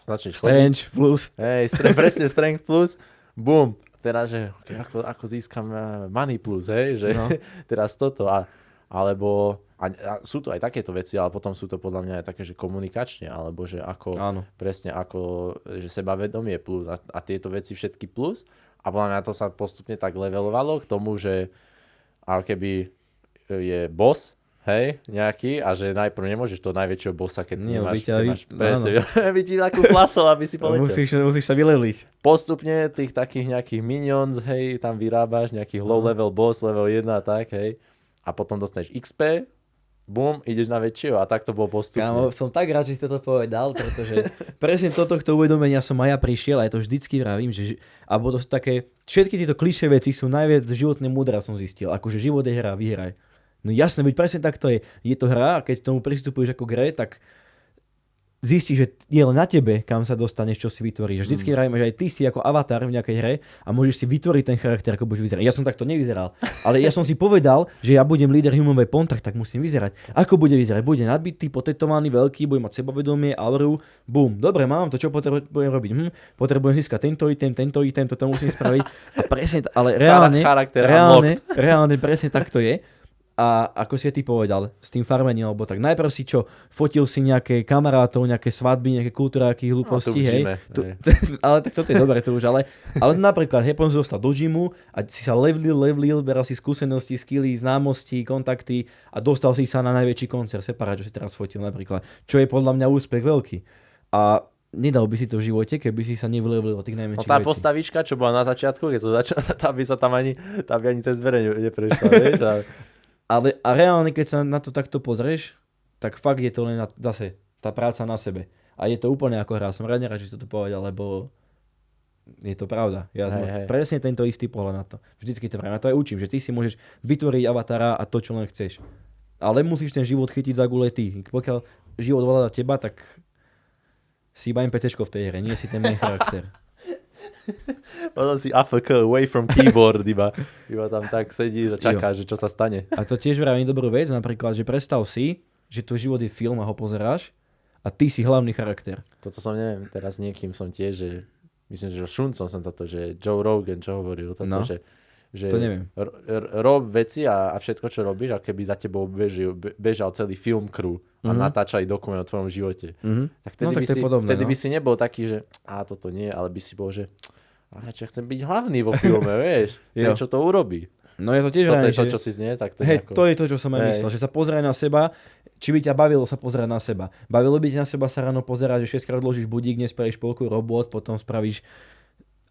S2: začneš
S1: Strength plus.
S2: Hej, presne Strength plus, boom. Teraz, že okay, ako získam money plus, hej, že teraz toto. Alebo sú to aj takéto veci, ale potom sú to podľa mňa aj také, že komunikačne, alebo že ako, presne ako, že sebavedomie plus a tieto veci všetky plus. A podľa mňa to sa postupne tak levelovalo k tomu, že keby je boss, hej, nejaký, a že najprv nemôžeš toho najväčšieho bossa, keď nemáš presne, by ti takú flasol, aby si poletel.
S1: Musíš sa vyleliť.
S2: Postupne tých takých nejakých minions, hej, tam vyrábaš, nejakých low level boss, level 1 a tak, hej. A potom dostaneš XP, bum, ideš na väčšieho a tak to bolo postupne.
S1: Kámo, som tak rád, že si toto povedal, pretože presne do tohto uvedomenia som aj ja prišiel a ja to vždycky vravím, že alebo to sú také, všetky tieto klišé veci sú najviac životné múdra, som zistil, akože život je hra, vyhraj. No jasné, veď presne tak to je. Je to hra a keď tomu pristupuješ ako k hre, tak zistíš, že je len na tebe, kam sa dostaneš, čo si vytvoríš. Vždycky vravíme, že aj ty si ako avatar v nejakej hre a môžeš si vytvoriť ten charakter, ako budeš vyzerať. Ja som takto nevyzeral, ale ja som si povedal, že ja budem líder Human Weapon, tak musím vyzerať. Ako bude vyzerať? Bude nadbitý, potetovaný, veľký, bude mať sebavedomie, auru, bum. Dobre, mám to, čo potrebujem robiť? Potrebujem získať tento item, toto musím spraviť. A presne, ale reálne presne tak to je. A ako si ty povedal, s tým farmením, alebo tak najprv si fotil si nejaké kamarátov, nejaké svadby, nejaké kultúráky, hlúposti, hej. Ale tak toto je dobré, to už, ale napríklad, hej, potom si dostal do gymu a si sa levelil, beral si skúsenosti, skilly, známosti, kontakty a dostal si sa na najväčší koncert, separát, čo si teraz fotil napríklad, čo je podľa mňa úspech veľký. A nedal by si to v živote, keby si sa nevylevelil od tých najmenších vecí.
S2: Tá postavička, čo bola na začiatku, keď som začal, tá by ani cez dvere neprešla, vieš.
S1: Ale reálne, keď sa na to takto pozrieš, tak fakt je to len zase tá práca na sebe. A je to úplne ako hra. Som rád, že si to povedal, lebo je to pravda. Ja mám presne tento istý pohľad na to. Vždycky to vravím. A to aj učím, že ty si môžeš vytvoriť avatara a to, čo len chceš. Ale musíš ten život chytiť za gule ty. Pokiaľ život volá teba, tak si iba NPCčko v tej hre, nie si ten main charakter.
S2: Potom si AFK, away from keyboard, iba tam tak sedíš a čakáš, že čo sa stane.
S1: A to tiež vravím dobrú vec, napríklad, že predstav si, že tvoj život je film a ho pozeráš a ty si hlavný charakter.
S2: Toto som neviem, teraz niekým som tiež, že myslím, že Šuncom som toto, že Joe Rogan, čo hovoril, toto, že
S1: to neviem.
S2: Rob veci a všetko, čo robíš, a keby za tebou bežal celý film crew a natáčali dokument o tvojom živote. Tak vtedy by si nebol taký, že toto nie, ale by si bol, že ja chcem byť hlavný vo filme, vieš, čo to urobí.
S1: No je to tiež
S2: toto je to, čo si znie, tak to je
S1: to je to, čo som aj myslel, že sa pozeraj na seba, či by ťa bavilo sa pozerať na seba. Bavilo by ťa na seba sa ráno pozerať, že 6-krát odložíš budík, nespravíš polku robot, potom spravíš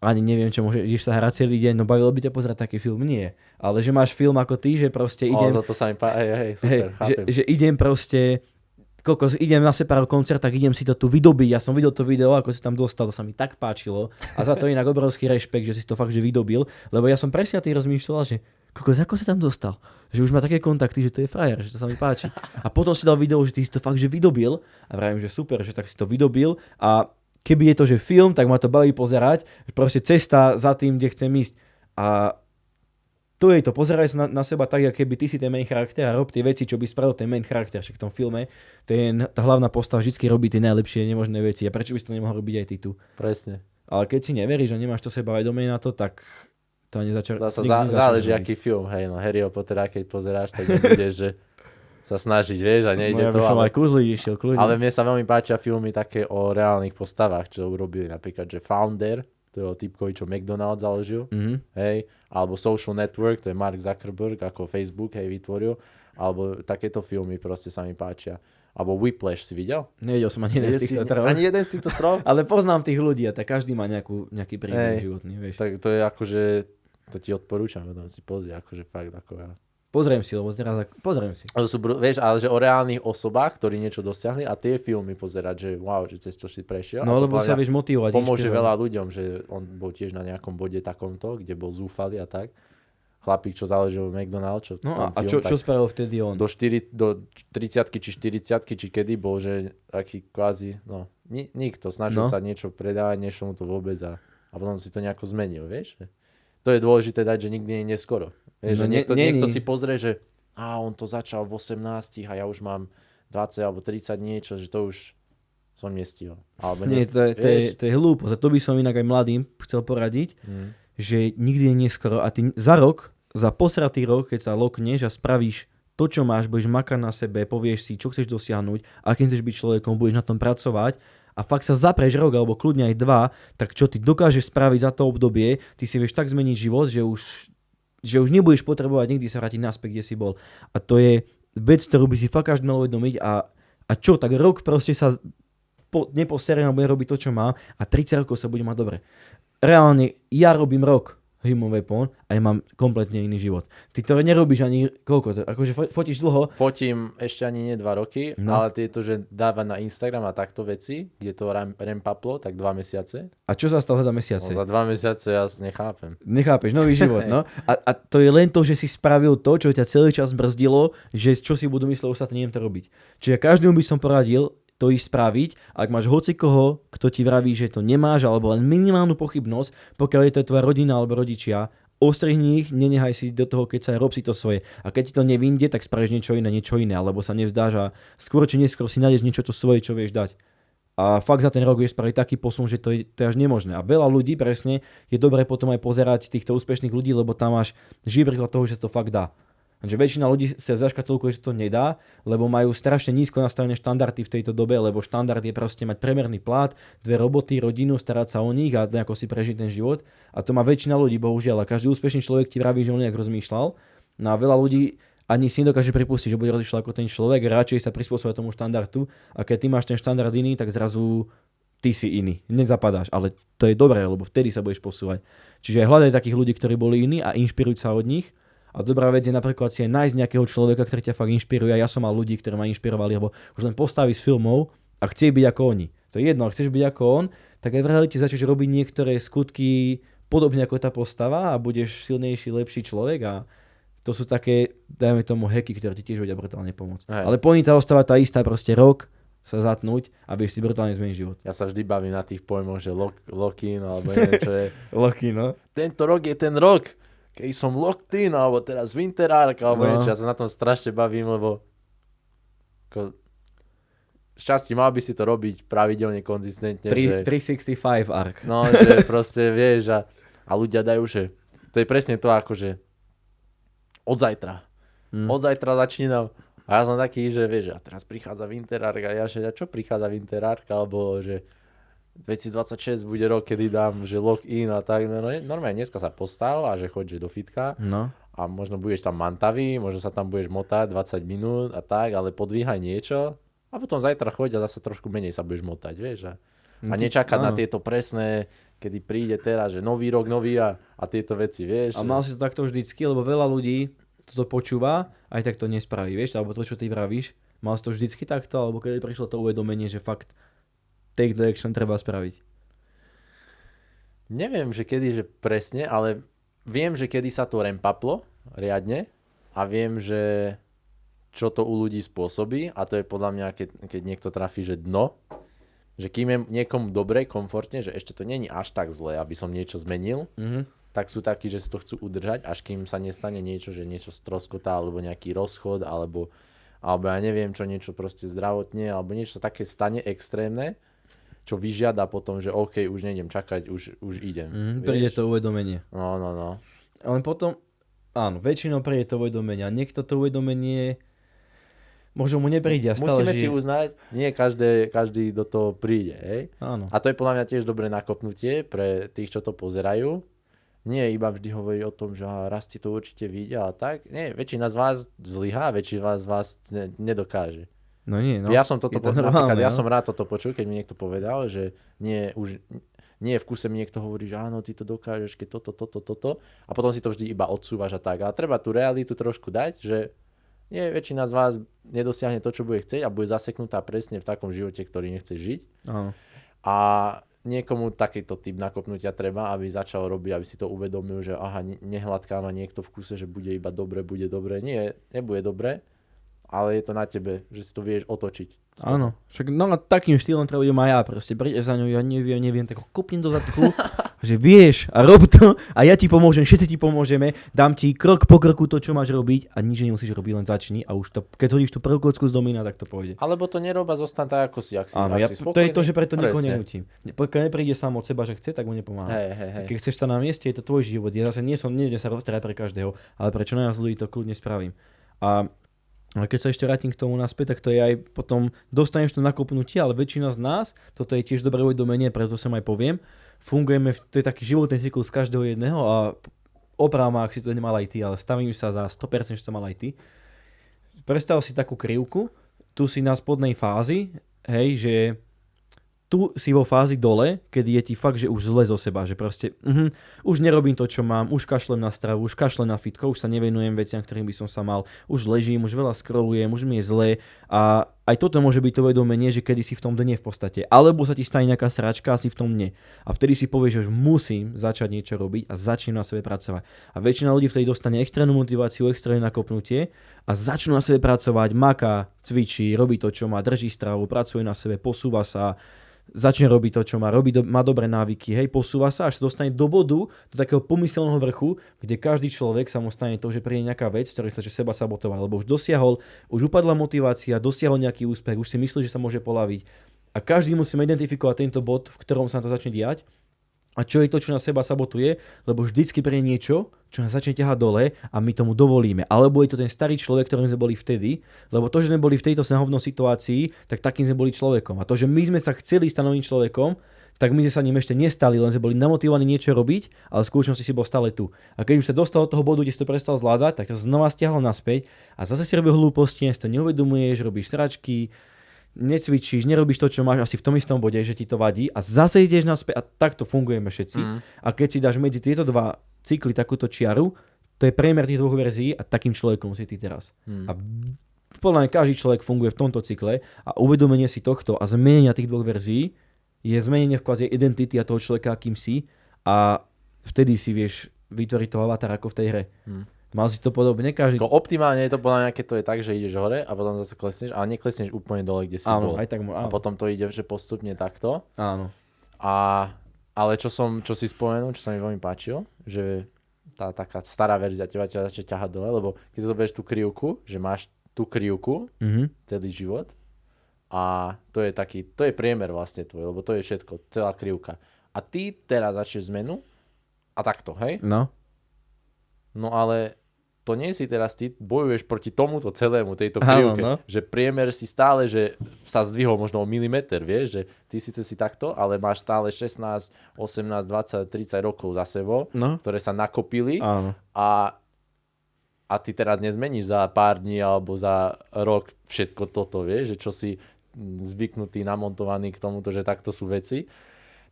S1: ani neviem, čo môžeš sa hrať celý deň, no bavilo by ťa pozerať taký film? Nie. Ale že máš film ako ty, že proste idem...
S2: Toto sa mi super, chápem.
S1: Že idem proste kokos, idem na Separo koncert, tak idem si to tu vydobiť. Ja som videl to video, ako si tam dostal, to sa mi tak páčilo. A za to inak obrovský rešpekt, že si to fakt že vydobil, lebo ja som presne tým rozmýšľal, že kokos, ako sa tam dostal? Že už má také kontakty, že to je frajer, že to sa mi páči. A potom si dal video, že ty si to fakt že vydobil a vravím, že super, že tak si to vydobil a keby je to, že film, tak ma to baví pozerať, proste cesta za tým, kde chcem ísť. A to je to, pozeraj sa na seba tak, ako keby ty si ten main charakter a rob tie veci, čo by spravil ten main charakter. Však v tom filme tá hlavná postava vždy robí tie najlepšie nemožné veci. A prečo by si to nemohol robiť aj ty tu?
S2: Presne.
S1: Ale keď si neveríš a nemáš to sebavedomie na to, tak to ani
S2: záleží, aký film. Hej, no Harryho Pottera, keď pozeráš, tak budeš, že sa snažiť, vieš, a nejde
S1: ja
S2: to.
S1: Ja by som aj kúzli išiel, kľudne.
S2: Ale mne sa veľmi páčia filmy také o reálnych postavách, čo urobili napríklad, že Founder, to je o typkovi, čo McDonald's založil, hej, alebo Social Network, to je Mark Zuckerberg, ako Facebook, hej, vytvoril, alebo takéto filmy proste sa mi páčia. Alebo Whiplash si videl?
S1: Nevidel som ani jeden z týchto troch.
S2: Ani jeden z týchto troch?
S1: Ale poznám tých ľudí a tak každý má nejaký príbeh životný, vieš.
S2: Tak to je akože, to ti odporúčam, tam si pozri, akože fakt ako ja.
S1: Pozriem si, lebo teraz pozriem si.
S2: Vieš, ale že o reálnych osobách, ktorí niečo dosiahli a tie filmy pozerať, že wow, že cez to si prešiel.
S1: No lebo sa vieš motivovať.
S2: Pomôže veľa ľuďom, že on bol tiež na nejakom bode takomto, kde bol zúfalý a tak. Chlapík, čo založil McDonald's. Čo
S1: no a film, čo spravil vtedy on?
S2: Do 30-ky či 40-ky, či kedy bol, že taký kvázi, no nikto snažil sa niečo predávať, niečo mu to vôbec a potom si to nejako zmenil, vieš. To je dôležité dať, že nikdy nie je neskoro. Vieš, že niekto si pozrie, že on to začal v 18 a ja už mám 20 alebo 30 niečo, že to už som nestihol.
S1: Nie, to je hlúposť. A to by som inak aj mladým chcel poradiť, že nikdy je neskoro a ty za posratý rok, keď sa lokneš a spravíš to, čo máš, budeš makať na sebe, povieš si, čo chceš dosiahnuť, akým chceš byť človekom, budeš na tom pracovať a fakt sa zapreš rok alebo kľudne aj 2, tak čo ty dokážeš spraviť za to obdobie, ty si vieš tak zmeniť život, že už nebudeš potrebovať nikdy sa vrátiť naspäť, kde si bol. A to je vec, ktorú by si fakt každý mal uvedomiť a čo, tak rok proste sa neposerem a budem robiť to, čo mám a 30 rokov sa bude mať dobre. Reálne, ja robím rok Human Weapon a ja mám kompletne iný život. Ty to nerobíš ani koľko, akože fotíš dlho.
S2: Fotím ešte ani nie 2 roky, ale tieto, že dáva na Instagram a takto veci, kde to rampaplo, tak 2 mesiace.
S1: A čo sa stalo za 2 mesiace?
S2: No, za 2 mesiace ja nechápem.
S1: Nechápeš, nový život, no. A to je len to, že si spravil to, čo ťa celý čas brzdilo, že čo si budú mysleť ostatní, neviem to robiť. Čiže každému by som poradil to ísť spraviť. Ak máš hocikoho, kto ti vraví, že to nemáš, alebo len minimálnu pochybnosť, pokiaľ je to tvoja rodina alebo rodičia, ostrihni ich, nenehaj si do toho, keď sa rob si to svoje. A keď ti to nevinde, tak spravíš niečo iné, alebo sa nevzdáš a skôr či neskôr si nájdeš niečo to svoje, čo vieš dať. A fakt za ten rok vieš spraviť taký posun, že to je až nemožné. A veľa ľudí presne je dobré potom aj pozerať týchto úspešných ľudí, lebo tam máš živý príklad toho, že to fakt dá. Takže väčšina ľudí sa zaškatulkuje, že to nedá, lebo majú strašne nízko nastavené štandardy v tejto dobe, lebo štandard je proste mať priemerný plat, 2 roboty, rodinu, starať sa o nich a nejako si prežiť ten život. A to má väčšina ľudí, bohužiaľ. A každý úspešný človek ti vraví, že on nejak rozmýšľal. No a veľa ľudí ani si nedokáže pripustiť, že bude rozmýšľať ako ten človek, radšej sa prispôsobuje tomu štandardu. A keď ty máš ten štandard iný, tak zrazu ty si iný. Nezapadáš, ale to je dobré, lebo vtedy sa budeš posúvať. Čiže hľadaj takých ľudí, ktorí boli iní a inšpiruj sa od nich. A dobrá vec je napríklad si aj nájsť nejakého človeka, ktorý ťa fakt inšpiruje. Ja som mal ľudí, ktorí ma inšpirovali, lebo už len postaví z filmov a chce byť ako oni. To je jedno, ak chceš byť ako on, tak aj v realite začneš robiť niektoré skutky podobne ako tá postava a budeš silnejší, lepší človek a to sú také, dajme tomu, hacky, ktoré ti tiež vedia brutálne pomôcť. Ale pointa ostáva tá istá, proste rok sa zatnúť a vieš si brutálne zmeniť život.
S2: Ja sa vždy bavím na tých pojmoch, že lock-in alebo neviem, čo je.
S1: Lock-in, no.
S2: Tento rok je ten rok. Keď som locked in, alebo teraz Winter Arc, alebo niečo, ja sa na tom strašne bavím, lebo šťastie, mal by si to robiť pravidelne, konzistentne.
S1: 365 Arc.
S2: No, že proste vieš a ľudia dajú, že to je presne to, akože od zajtra. Od zajtra začínam. A ja som taký, že vieš, a teraz prichádza Winter Arc a ja, že čo prichádza Winter Arc, alebo že 2026 bude rok, kedy dám, že lock-in a tak. No, normálne dneska sa postav a že choď do fitka. No. A možno budeš tam mantavý, možno sa tam budeš motať 20 minút a tak, ale podvíhaj niečo a potom zajtra choď a zase trošku menej sa budeš motať, vieš. A nečakať na tieto presné, kedy príde teraz, že nový rok, nový a tieto veci, vieš.
S1: A mal si to takto vždycky, lebo veľa ľudí toto počúva, aj tak to nespraví, vieš, alebo to, čo ty vravíš, Mal si to vždycky takto, alebo kedy prišlo to uvedomenie, že fakt take the action treba spraviť?
S2: Neviem, že kedy, že presne, ale viem, že kedy sa to rempaplo riadne a viem, že čo to u ľudí spôsobí a to je podľa mňa, keď niekto trafí, že dno, že kým je niekomu dobre, komfortne, že ešte to není až tak zle, aby som niečo zmenil, tak sú takí, že si to chcú udržať, až kým sa nestane niečo, že niečo stroskotá, alebo nejaký rozchod, alebo ja neviem čo, niečo proste zdravotne, alebo niečo také stane extrémne, čo vyžiada potom, že OK, už nejdem čakať, už idem.
S1: Príde to uvedomenie.
S2: No.
S1: Ale potom, áno, väčšinou príde to uvedomenie a niekto to uvedomenie možno mu nepríde.
S2: Musíme si uznať, nie každý do toho príde. Hej?
S1: Áno.
S2: A to je podľa mňa tiež dobré nakopnutie pre tých, čo to pozerajú. Nie iba vždy hovorí o tom, že raz ti to určite vyjde a tak. Nie, väčšina z vás zlyhá, väčšina z vás nedokáže.
S1: No nie, no.
S2: Ja som toto
S1: normálne,
S2: ja som rád toto počul, keď mi niekto povedal, že nie v kuse mi niekto hovorí, že áno, ty to dokážeš, keď toto. A potom si to vždy iba odsúvaš a tak. A treba tú realitu trošku dať, že nie, väčšina z vás nedosiahne to, čo bude chcieť a bude zaseknutá presne v takom živote, ktorý nechce žiť.
S1: Áno.
S2: A niekomu takýto typ nakopnutia treba, aby začal robiť, aby si to uvedomil, že nehladká ma niekto v kuse, že bude iba dobre, bude dobre. Nie, nebude dobre, ale je to na tebe, že si to vieš otočiť.
S1: Áno, však no a takým štýlom treba idem aj ja proste, príde za ňou, ja neviem, tak ho kopnem do zadku, že vieš a rob to a ja ti pomôžem, všetci ti pomôžeme, dám ti krok po kroku to, čo máš robiť a nič nemusíš robiť, len začni a už to, keď hodíš tú prvú kocku z domína, tak to pôjde.
S2: Alebo to nerob a zostaň tak, ako si, ak si,
S1: áno, to je to, že preto nikoho nenútim. Pokiaľ nepríde sám od seba, že chce, tak mu nepomáham.
S2: Hej.
S1: Keď chceš stať na mieste, je to tvoj život. Ja zase nejdem sa roztrať pre každého, ale prečo najviac ľudí to kľudne spravím. A keď sa ešte vrátim k tomu naspäť, tak to je aj potom, dostaneš to nakopnutie, ale väčšina z nás, toto je tiež dobré uvedomenie, preto som aj poviem, fungujeme, to je taký životný cyklus každého jedného a opravom, ak si to nemal aj ty, ale stavím sa za 100%, že to mal aj ty. Predstav si takú krivku, tu si na spodnej fázi, hej, že tu si vo fázi dole, kedy je ti fakt, že už zle zo seba, že proste už nerobím to, čo mám, už kašlem na stravu, už kašlem na fitko, už sa nevenujem veciam, ktorým by som sa mal, už ležím, už veľa scrollujem, už mi je zle a aj toto môže byť to vedomenie, že kedy si v tom dne v podstate, alebo sa ti stane nejaká sračka a si v tom dne a vtedy si povieš, že už musím začať niečo robiť a začnem na sebe pracovať. A väčšina ľudí vtedy dostane extrémnu motiváciu, extrémne nakopnutie a začnú na sebe pracovať, maká, cvičí, robí to, čo má, drží stravu, pracuje na sebe, posúva sa, začne robiť to, čo má, má dobré návyky, hej, posúva sa, až sa dostane do bodu, do takého pomyselného vrchu, kde každý človek sa mu stane to, že príde nejaká vec, ktorý sa seba sabotoval, lebo už dosiahol, už upadla motivácia, dosiahol nejaký úspech, už si myslí, že sa môže poľaviť. A každý musíme identifikovať tento bod, v ktorom sa to začne diať. A čo je to, čo nás seba sabotuje, lebo vždycky príde niečo, čo nás začne ťahať dole a my tomu dovolíme. Alebo je to ten starý človek, ktorým sme boli vtedy, lebo to, že sme boli v tejto snahovnej situácii, tak takým sme boli človekom. A to, že my sme sa chceli stanoviť človekom, tak my sme sa ním ešte nestali, len sme boli namotivovaní niečo robiť, ale v skutočnosti si bol stále tu. A keď už sa dostal do toho bodu, kde si to prestal zvládať, tak to znova stiahlo naspäť a zase si robil hlúposti, si to neuvedomuješ, robíš sračky, necvičíš, nerobíš to, čo máš asi v tom istom bode, že ti to vadí a zase ideš naspäť a takto fungujeme všetci. A keď si dáš medzi tieto dva cykly takúto čiaru, to je priemer tých dvoch verzií a takým človekom si ty teraz. A podľa mňa každý človek funguje v tomto cykle a uvedomenie si tohto a zmenenia tých dvoch verzií je zmenenie v kvázi identity a toho človeka, akým si a vtedy si vieš vytvoriť toho avatara ako v tej hre. Mal si to podobne každý.
S2: Optimálne je to podľa mňa, keď to je tak, že ideš hore a potom zase klesneš, ale neklesneš úplne dole, kde si bol.
S1: Aj tak, áno.
S2: A potom to ide, že postupne takto.
S1: Áno.
S2: Ale čo si spomenul, čo sa mi veľmi páčilo, že tá taká stará verzia teba ťa začne ťahať dole, lebo keď si zoberieš tú krivku, že máš tú krivku celý život a to je priemer vlastne tvoj, lebo to je všetko, celá krivka. A ty teraz začneš zmenu a takto, hej? No ale to nie si teraz, ty bojuješ proti tomuto celému, tejto krivke, že priemer si stále, že sa zdvihol možno o milimeter, vieš, že ty síce si takto, ale máš stále 16, 18, 20, 30 rokov za sebou, ktoré sa nakopili a ty teraz nezmeníš za pár dní alebo za rok všetko toto, vieš, že čo si zvyknutý, namontovaný k tomuto, že takto sú veci.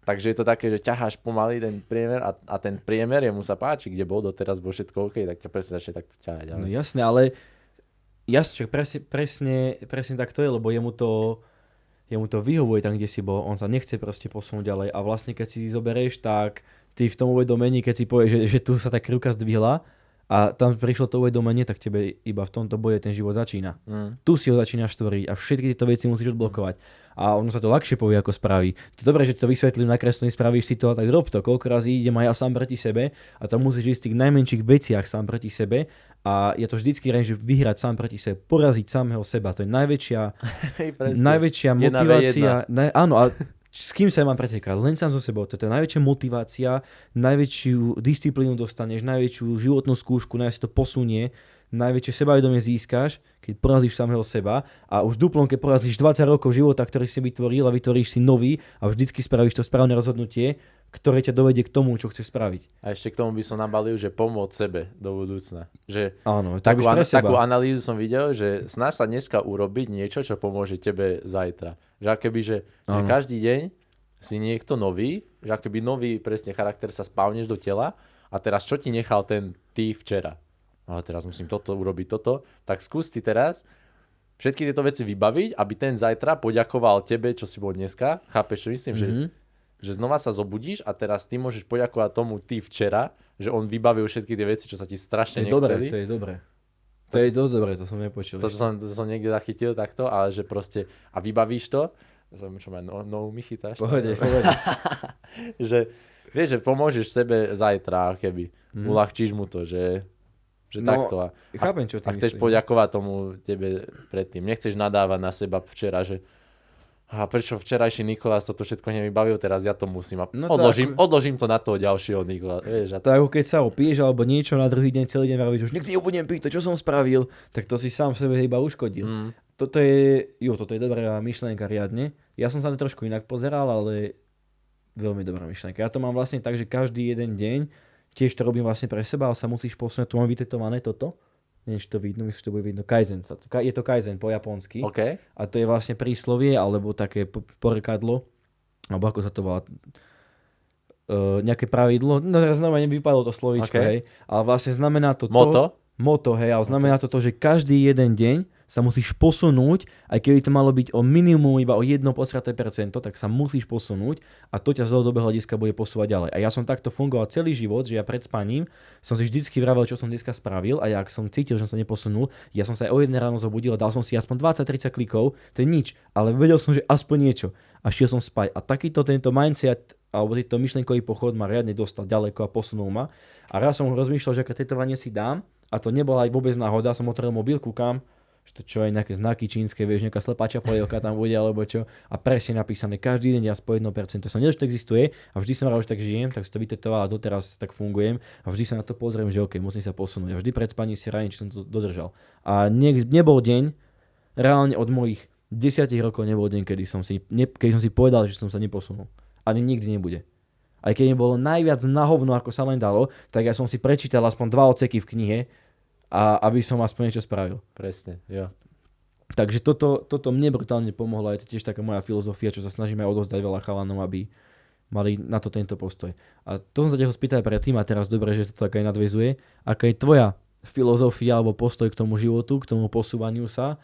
S2: Takže je to také, že ťaháš pomaly ten priemer a ten priemer, jemu sa páči, kde bol doteraz, bol všetko OK, tak ťa presne začne takto ťahať. Ale...
S1: No jasné, ale Jasne, presne tak to je, lebo jemu to vyhovuje tam, kde si bol, on sa nechce proste posunúť ďalej a vlastne keď si zoberieš, tak ty v tom uvedomení, keď si povieš, že tu sa tá krivka zdvihla a tam prišlo to uvedomenie, tak tebe iba v tomto bode ten život začína. Tu si ho začínaš tvoriť a všetky tieto veci musíš odblokovať. A ono sa to ľahšie povie, ako spraví. To je dobré, že to vysvetlím nakreslení, spravíš si to, tak rob to. Koľko razy idem aj ja sám proti sebe a tam musíš ísť v tých najmenších veciach sám proti sebe a ja to vždycky rejím, že vyhrať sám proti sebe, poraziť samého seba. To je najväčšia motivácia. Áno, a s kým sa mám pretekať? Len sám so sebou. To je najväčšia motivácia, najväčšiu disciplínu dostaneš, najväčšiu životnú skúšku, najviac to posunie, najväčšie sebavedomie získaš, keď porazíš samého seba a už duplom, keď porazíš 20 rokov života, ktorý si vytvoril a vytvoríš si nový a vždycky spravíš to správne rozhodnutie, ktoré ťa dovedie k tomu, čo chceš spraviť.
S2: A ešte k tomu by som nabalil, že pomôcť sebe do budúcna. Že
S1: áno,
S2: takú analýzu som videl, že snaž sa dneska urobiť niečo, čo pomôže tebe zajtra. Že akoby, že každý deň si niekto nový, že akoby nový presne charakter sa spávneš do tela a teraz čo ti nechal ten ty včera? Ale teraz musím urobiť toto, tak skús si teraz všetky tieto veci vybaviť, aby ten zajtra poďakoval tebe, čo si bol dneska. Chápeš, čo myslím? Že znova sa zobudíš a teraz ty môžeš poďakovať tomu ty včera, že on vybavil všetky tie veci, čo sa ti strašne nechceli.
S1: To je dobré. To je dosť dobré, to som nepočul.
S2: To som niekde zachytil takto, ale že proste, a vybavíš to, čo ma mi chytáš.
S1: Pohode.
S2: Že vieš, že pomôžeš sebe zajtra, keby uľahčíš mu to, že takto.
S1: Chápem, čo ty
S2: chceš poďakovať tomu tebe predtým. Nechceš nadávať na seba včera, že prečo včerajší Nikolás toto všetko nevybavil, teraz ja to musím. Odložím to na toho ďalšieho Nikolása.
S1: To ako keď sa opiješ alebo niečo na druhý deň celý deň vravíš, už nikdy nebudem piť, to čo som spravil, tak to si sám sebe iba uškodil. Toto je dobrá myšlienka riadne. Ja som sa na trošku inak pozeral, ale veľmi dobrá myšlienka. Ja to mám vlastne tak, že každý jeden deň tiež to robím vlastne pre seba, ale sa musíš posunúť. Tu mám vytetované toto. Nie, či to vidno, myslím, že to bude vidno. Kaizen. Je to Kaizen po japonsky.
S2: Okay.
S1: A to je vlastne príslovie, alebo také porekadlo. Alebo ako sa to volá? Nejaké pravidlo. No teraz znamená, nevypadlo to slovíčko, hej. Ale vlastne znamená to... Moto, hej. Ale znamená to, že každý jeden deň sa musíš posunúť, aj keby to malo byť o minimum iba o 1%, tak sa musíš posunúť a to ťa z dlhodobého hľadiska bude posúvať ďalej. A ja som takto fungoval celý život, že ja pred spaním som si vždycky vravel, čo som dneska spravil a ak som cítil, že som sa neposunul, ja som sa aj o 1 ráno zobudil a dal som si aspoň 20-30 klikov, to je nič, ale vedel som, že aspoň niečo a šiel som spať. A takýto tento mindset alebo tento myšlienkový pochod ma riadne dostal ďaleko a posunul ma. A raz som rozmýšľal, že aké tetovanie si dám a to nebola aj vôbec náhoda, som otvoril mobil, kúkam, že to čo aj nejaké znaky čínske, vieš, nejaká slepáčia polievka tam bude, alebo čo. A presne napísané, každý deň ja po 1%. To sa nedočo, to existuje a vždy som rád, že tak žijem, tak si to vytetoval a doteraz tak fungujem a vždy sa na to pozriem, že OK, musím sa posunúť. A vždy pred spaním si rájem, či som to dodržal. A nebol deň, reálne od mojich 10 rokov nebol deň, kedy som si povedal, že som sa neposunul. Ani nikdy nebude. Aj keď mi bolo najviac na hovno, ako sa len dalo, tak ja som si prečítal aspoň 2 odseky v knihe, a aby som aspoň niečo spravil.
S2: Presne, jo.
S1: Takže toto mne brutálne pomohlo, je to tiež taká moja filozofia, čo sa snažíme odovzdať veľa chalanom, aby mali na to tento postoj. A to som sa ťa ho spýtal predtým a teraz dobre, že to tak aj nadväzuje. Aká je tvoja filozofia alebo postoj k tomu životu, k tomu posúvaniu sa,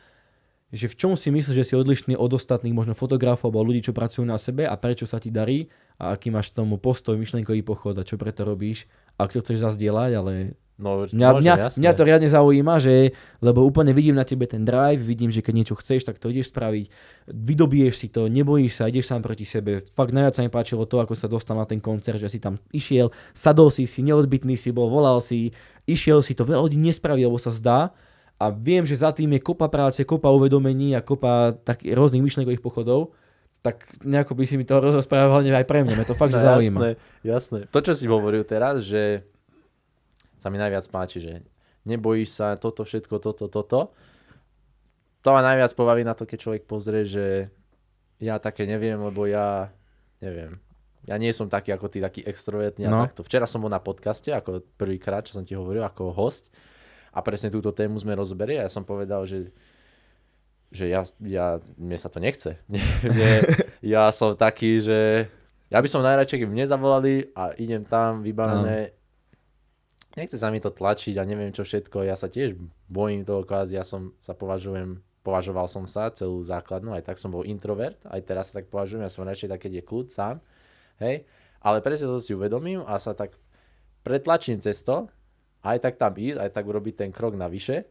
S1: že v čom si myslíš, že si odlišný od ostatných možno fotografov alebo ľudí, čo pracujú na sebe a prečo sa ti darí a aký máš tomu postoj, myšlienkový pochod a čo preto robíš, ak to chceš zazdieľať, ale mňa to riadne zaujíma, že, lebo úplne vidím na tebe ten drive, vidím, že keď niečo chceš, tak to ideš spraviť, vydobiješ si to, nebojíš sa, ideš sám proti sebe. Fakt najviac sa mi páčilo to, ako sa dostal na ten koncert, že si tam išiel, sadol si, neodbitný si bol, volal si, išiel si to, veľa ľudí nespraví, lebo sa zdá. A viem, že za tým je kopa práce, kopa uvedomení a kopa takých rôznych myšlienkových pochodov, tak nejako by si mi to rozprával aj pre mňa, to fakt, že zaujíma.
S2: Jasné. To, čo si hovoril teraz, že sa mi najviac páči, že nebojíš sa toto všetko, toto. To ma najviac pobaví na to, keď človek pozrie, že ja také neviem, lebo ja neviem. Ja nie som taký ako ty, taký extrovertný a takto. Včera som bol na podcaste, ako prvýkrát, čo som ti hovoril, ako host. A presne túto tému sme rozberili a ja som povedal, že mne sa to nechce. Ja som taký, že ja by som najradšej, keby mne zavolali a idem tam vybavené. nechce sa mi to tlačiť a neviem čo všetko, ja sa tiež bojím toho kvázi, považoval som sa celú základnú, aj tak som bol introvert, aj teraz sa tak považujem, ja som radšej tak, keď je kľud sám, hej, ale presne to si uvedomím a sa tak pretlačím cez to, aj tak tam ísť, aj tak urobiť ten krok navyše.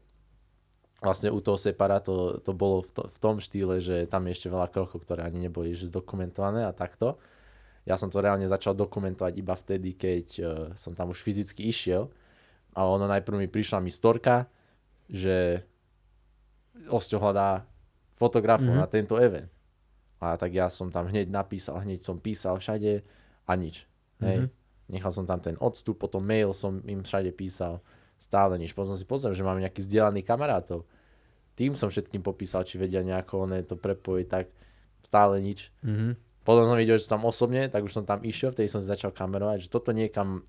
S2: Vlastne u toho Separa to bolo v tom štýle, že tam je ešte veľa krokov, ktoré ani neboli zdokumentované a takto. Ja som to reálne začal dokumentovať iba vtedy, keď som tam už fyzicky išiel. A ono najprv mi prišla mi storka, že Osťo hľadá fotografov na tento event. A tak ja som tam hneď napísal, hneď som písal všade a nič. Hej. Nechal som tam ten odstup, potom mail som im všade písal, stále nič. Potom som si pozrel, že mám nejakých zdieľaných kamarátov. Tým som všetkým popísal, či vedia nejako to prepojiť, tak stále nič. Potom som videl, že som tam osobne, tak už som tam išiel, vtedy som si začal kamerovať, že toto niekam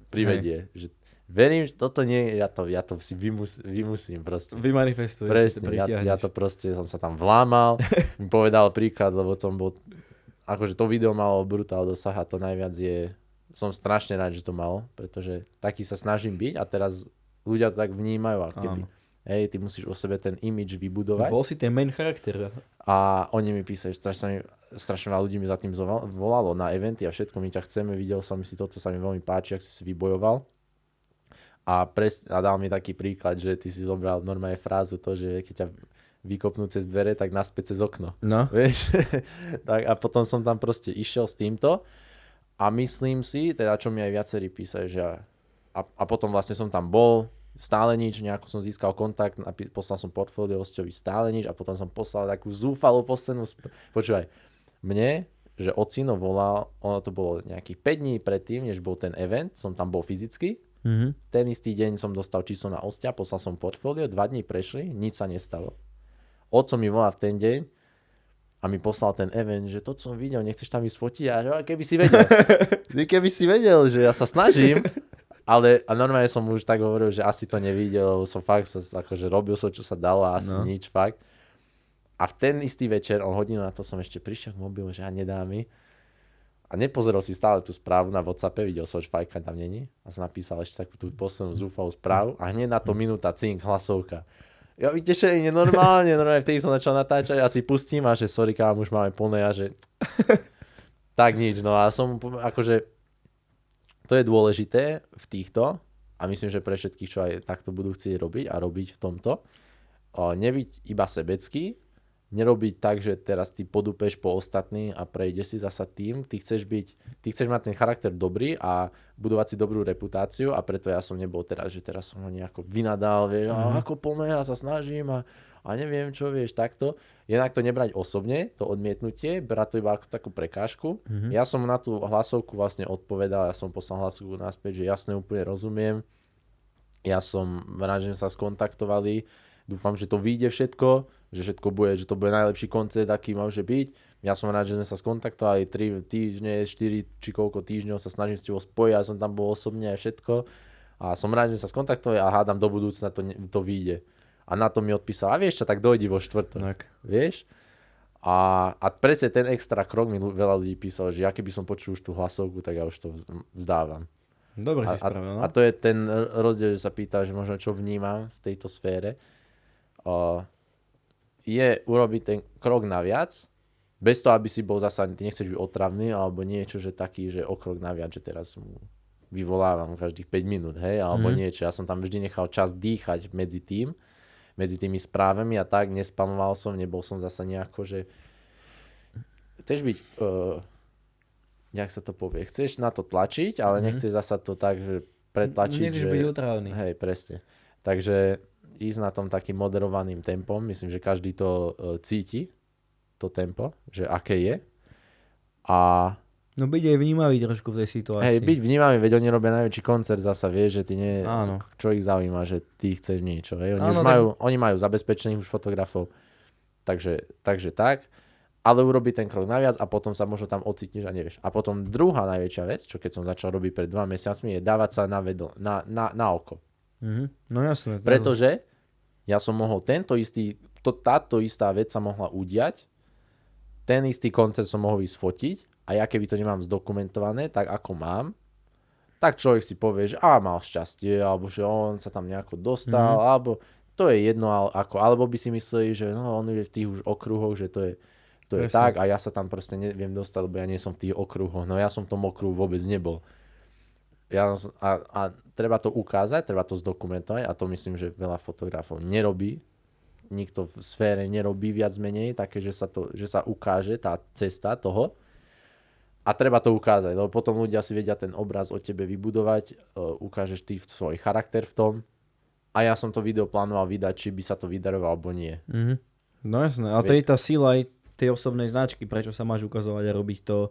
S2: privedie. Že verím, že toto nie, ja to si vymusím proste.
S1: Vymanifestuješ.
S2: Presne, ja to proste, som sa tam vlámal, mi povedal príklad, lebo som bol, akože to video malo brutál dosah a to najviac je, som strašne rád, že to malo, pretože taký sa snažím byť a teraz ľudia to tak vnímajú, ako keby. Hej, ty musíš o sebe ten imidž vybudovať.
S1: Bol si ten main charakter.
S2: A oni mi písali, strašne veľa ľudí mi za tým volalo na eventy a všetko, my ťa chceme, videl som si toto, sa mi veľmi páči, ak si vybojoval. A dal mi taký príklad, že ty si zobral normálne frázu to, že keď ťa vykopnú cez dvere, tak naspäť cez okno.
S1: No.
S2: Vieš? Tak a potom som tam proste išiel s týmto a myslím si, teda čo mi aj viacerí písali, že a potom vlastne som tam bol, stále nič, nejako som získal kontakt, poslal som portfólio Osťovi, stále nič a potom som poslal takú zúfalú poslednú, počúvaj, mne, že Ocino volal, ono to bolo nejakých 5 dní predtým, než bol ten event, som tam bol fyzicky, ten istý deň som dostal číslo na Osťa, poslal som portfólio, 2 dní prešli, nič sa nestalo. Oco mi volá v ten deň a mi poslal ten event, že to som videl, nechceš tam ísť fotiť a že keby si vedel, že ja sa snažím. Ale a normálne som už tak hovoril, že asi to nevidel, som fakt akože robil som, čo sa dalo a asi nič, fakt. A v ten istý večer, hodinu na to som ešte prišiel k mobilu, že nedá mi. A nepozeral si stále tú správu na WhatsAppe, videl som, že Fajka tam není. A som napísal ešte takú tú poslednú zúfalú správu a hneď na to minúta cink, hlasovka. Ja vytešený, normálne, vtedy som začal natáčať a si pustím a že sorry, kámo, už máme plné a že tak nič, no a som akože to je dôležité v týchto a myslím, že pre všetkých, čo aj takto budú chcieť robiť a robiť v tomto, nebyť iba sebecký, nerobiť tak, že teraz ty podúpeš po ostatný a prejdeš si zasa tým, ty chceš mať ten charakter dobrý a budovať si dobrú reputáciu a preto ja som nebol teraz, že teraz som ho nejako vynadal, vieš, ako plné, ja sa snažím a neviem čo, vieš, takto. Jednak to nebrať osobne, to odmietnutie, brať to iba ako takú prekážku. Ja som na tú hlasovku vlastne odpovedal, ja som poslal hlasovku naspäť, že jasne úplne rozumiem. Ja som rád, že sa skontaktovali, dúfam, že to vyjde všetko, že to bude najlepší koncert, aký môže byť. Ja som rád, že sme sa skontaktovali 3 týždne, 4 či koľko týždňov sa snažím s tebou spojiť, ja som tam bol osobne a všetko. A som rád, že sa skontaktovali a hádam do budúcna to vyjde. A na to mi odpísal, a vieš čo, tak dojdi vo štvrtok, vieš? A presne ten extra krok mi veľa ľudí písalo, že ja keby som počul už tú hlasovku, tak ja už to vzdávam.
S1: Dobre si spravil, no?
S2: A to je ten rozdiel, že sa pýta, že možno čo vnímam v tejto sfére. Je urobiť ten krok naviac, bez toho, aby si bol zasa, ty nechceš byť otravný, alebo niečo, že taký, že o krok naviac, že teraz mu vyvolávam každých 5 minút, hej, alebo niečo. Ja som tam vždy nechal čas dýchať medzi tými správami a tak, nespamoval som, nebol som zasa nejako, že chceš byť, jak sa to povie, chceš na to tlačiť, ale nechceš zasa to tak, že pretlačiť,
S1: nechceš byť otravný.
S2: Hej, presne. Takže ísť na tom takým moderovaným tempom, myslím, že každý to cíti, to tempo, že aké je. A
S1: no byť aj vnímavý trošku v tej situácii.
S2: Hej, byť vnímavý, veď oni robia najväčší koncert zasa, vieš, že ty nie,
S1: áno.
S2: Čo ich zaujíma, že ty chceš niečo, hej. Oni majú zabezpečených už fotografov, takže tak, ale urobiť ten krok naviac a potom sa možno tam ocitneš a nevieš. A potom druhá najväčšia vec, čo keď som začal robiť pred 2 mesiacmi, je dávať sa na oko.
S1: No jasné.
S2: Pretože ja som mohol táto istá vec sa mohla udiať, ten istý koncert som mohol ísť fotiť a ja keby to nemám zdokumentované, tak ako mám, tak človek si povie, že mal šťastie, alebo že on sa tam nejako dostal, alebo to je jedno, alebo by si mysleli, že on je v tých už okruhoch, že to je tak a ja sa tam proste neviem dostať, lebo ja nie som v tých okruhoch. No ja som v tom okruhu vôbec nebol. A treba to ukázať, treba to zdokumentovať a to myslím, že veľa fotografov nerobí. Nikto v sfére nerobí viac menej, také, že sa ukáže tá cesta toho. A treba to ukázať, lebo potom ľudia si vedia ten obraz o tebe vybudovať, ukážeš ty svoj charakter v tom. A ja som to video plánoval vydať, či by sa to vydarovalo, alebo nie.
S1: No jasné, ale to je tá sila aj tej osobnej značky, prečo sa máš ukazovať a robiť to.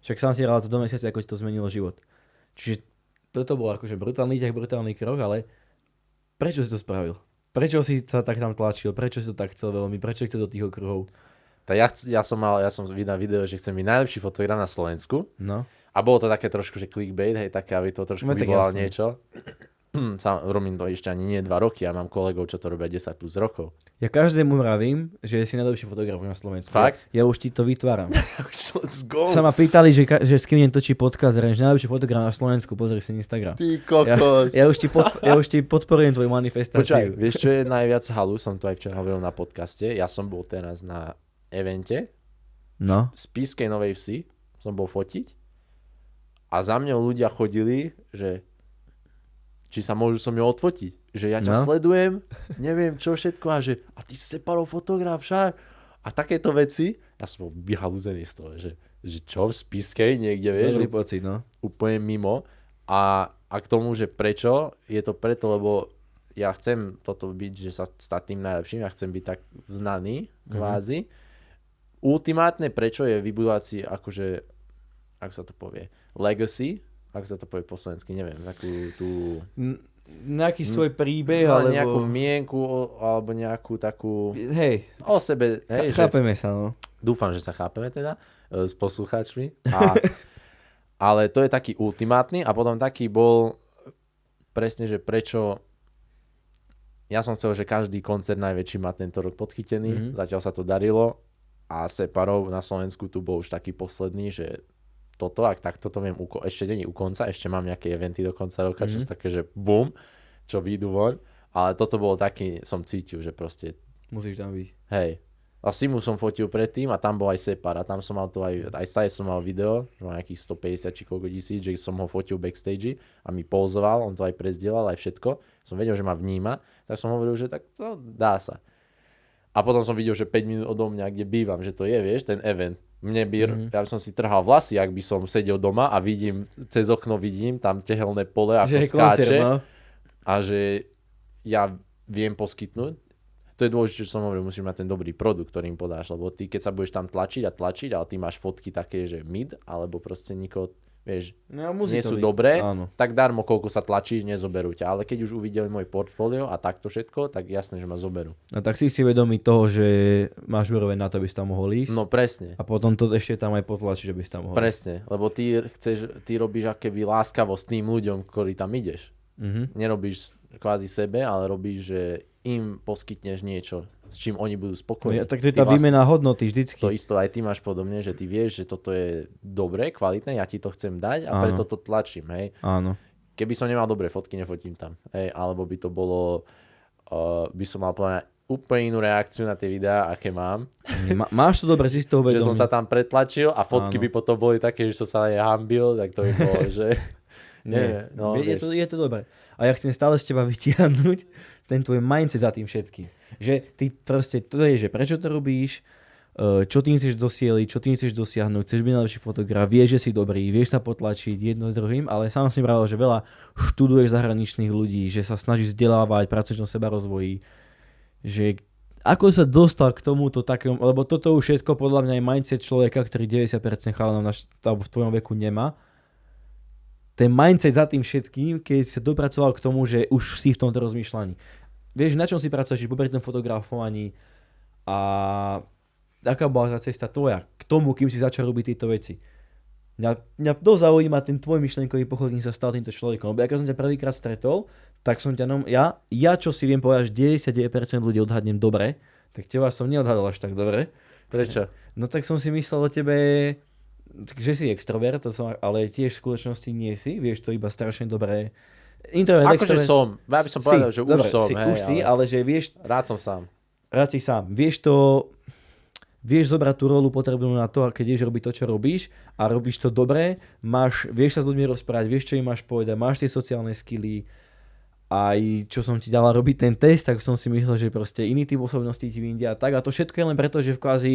S1: Však sám si hral to 2 mesiace, ako ti to zmenilo život. Čiže toto bol akože brutálny krok, ale prečo si to spravil? Prečo si sa tak tam tlačil? Prečo si to tak chcel veľmi? Prečo chcel do tých okruhov?
S2: Tak ja som vydal video, že chcem byť najlepší fotograf na Slovensku.
S1: No.
S2: A bolo to také trošku, že clickbait, hej, také, aby to trošku vyvolal niečo. Robím to ešte ani nie 2 roky, ja mám kolegov, čo to robia 10 plus rokov.
S1: Ja každému vravím, že si najlepší fotograf na Slovensku.
S2: Fakt?
S1: Ja už ti to vytváram.
S2: Let's go.
S1: Sa ma pýtali, že s kým točí podcast, že najlepší fotograf na Slovensku, pozri si Instagram.
S2: Ty kokos.
S1: Ja už ti podporujem tvoju manifestáciu.
S2: Počkaj, vieš čo je najviac halu, som to aj včera hovoril na podcaste, ja som bol teraz na evente v Spišskej Novej Vsi, som bol fotiť a za mňou ľudia chodili, že či sa môžu so mňou odfotiť. Že ja ťa sledujem, neviem čo všetko a ty si Separov fotograf však. A takéto veci, ja som bol vyhalúzený z toho, že čo v Spišskej niekde, vieš.
S1: Dobrý pocit, no.
S2: Úplne mimo. A k tomu, že prečo, je to preto, lebo ja chcem toto byť, že sa stať tým najlepším, ja chcem byť tak znaný, kvázi. Ultimátne prečo je vybudovať si akože, ako sa to povie, legacy, ako sa to povie po slovensky, neviem, takú tú...
S1: Nejaký svoj príbeh,
S2: alebo...
S1: alebo...
S2: Nejakú mienku, alebo nejakú takú...
S1: Hej.
S2: O sebe, hej.
S1: Chápeme sa, no.
S2: Dúfam, že sa chápeme teda s poslucháčmi. Ale to je taký ultimátny a potom taký bol presne, že prečo... Ja som chcel, že každý koncert najväčší má tento rok podchytený, zatiaľ sa to darilo a Separov na Slovensku tu bol už taký posledný, že toto, ak takto to viem, ešte není u konca, ešte mám nejaké eventy do konca roka, čo sú také, že bum, čo výjdu von, ale toto bolo taký, som cítil, že proste...
S1: Musíš tam byť.
S2: Hej. A Simu som fotil predtým a tam bol aj Separ a tam som mal to aj stále som mal video, že mal nejakých 150 či koľko tisíc, že som ho fotil backstage a mi pouzoval, on to aj prezdielal, aj všetko. Som vedel, že ma vníma, tak som hovoril, že tak to dá sa. A potom som videl, že 5 minút odo mňa, kde bývam, že to je, vieš, ten event. Ja som si trhal vlasy, ak by som sedel doma a cez okno vidím tam tehelné pole, ako skáče. Koncert, no? A že ja viem poskytnúť. To je dôležité, že som hovoril, musíš mať ten dobrý produkt, ktorým podáš, lebo ty, keď sa budeš tam tlačiť, ale ty máš fotky také, že mid, alebo proste nikoho, vieš, nie sú dobré, tak darmo, koľko sa tlačíš, nezoberú ťa. Ale keď už uvideli môj portfólio a takto všetko, tak jasné, že ma zoberú.
S1: No tak si vedomý toho, že máš úroveň na to, aby si tam mohol ísť.
S2: No presne.
S1: A potom to ešte tam aj potlačíš, aby si tam mohol ísť.
S2: Presne, lebo ty robíš akéby láskavosť tým ľuďom, ktorí tam ideš. Nerobíš kvázi sebe, ale robíš, že im poskytneš niečo, s čím oni budú spokojní.
S1: No, tak to je tá výmena hodnoty vždycky.
S2: To isto aj ty máš podobne, že ty vieš, že toto je dobré, kvalitné, ja ti to chcem dať a preto to tlačím, hej.
S1: Áno.
S2: Keby som nemal dobré fotky, nefotím tam, hej, alebo by to bolo, by som mal povedať úplne inú reakciu na tie videá, aké mám.
S1: Máš to dobre, si z toho vedomý.
S2: Že som sa tam pretlačil a fotky by potom boli také, že som sa aj hambil, tak to by bolo, že...
S1: Nie, no, je to dobré. A ja chcem stále z teba vytiahnuť ten tvoj mindset za tým všetkým. Že ty proste, to je, že prečo to robíš, čo tým chceš dosieliť, čo tým chceš dosiahnuť, chceš byť najlepší fotograf, vieš, že si dobrý, vieš sa potlačiť jedno s druhým, ale sám si pravil, že veľa študuješ zahraničných ľudí, že sa snažíš vzdelávať, pracuješ na seba rozvoji, že ako sa dostal k tomuto takému, lebo toto už všetko podľa mňa je mindset človeka, ktorý 90% chalanov v tvojom veku nemá. Ten mindset za tým všetkým, keď sa dopracoval k tomu, že už si v tomto rozmýšľaní. Vieš, na čom si pracuješ, popri tom fotografovaní a aká bola tá cesta tvoja k tomu, kým si začal robiť tieto veci. Mňa dosť zaujíma ten tvoj myšlienkový pochod, kým sa stal týmto človekom. Lebo keď som ťa prvýkrát stretol, tak som ťa, ja čo si viem povedať, že 99% ľudí odhadnem dobre, tak teba som neodhadol až tak dobre.
S2: Prečo?
S1: No tak som si myslel o tebe že si extrovert, ale tiež v skutočnosti nie si, vieš to iba strašne dobre. Introvert,
S2: akože
S1: extrovert,
S2: som, ja by som povedal, že už som, hej,
S1: už si, ale že vieš,
S2: rád som sám.
S1: rád si sám, vieš zobrať tú rolu potrebnú na to, keď ideš robiť to, čo robíš a robíš to dobre, vieš sa s ľuďmi rozprávať, vieš, čo im máš povedať, máš tie sociálne skily. Aj čo som ti dala robiť ten test, tak som si myslel, že proste iný typ osobností ti vyjde a tak. A to všetko je len preto, že v kvázi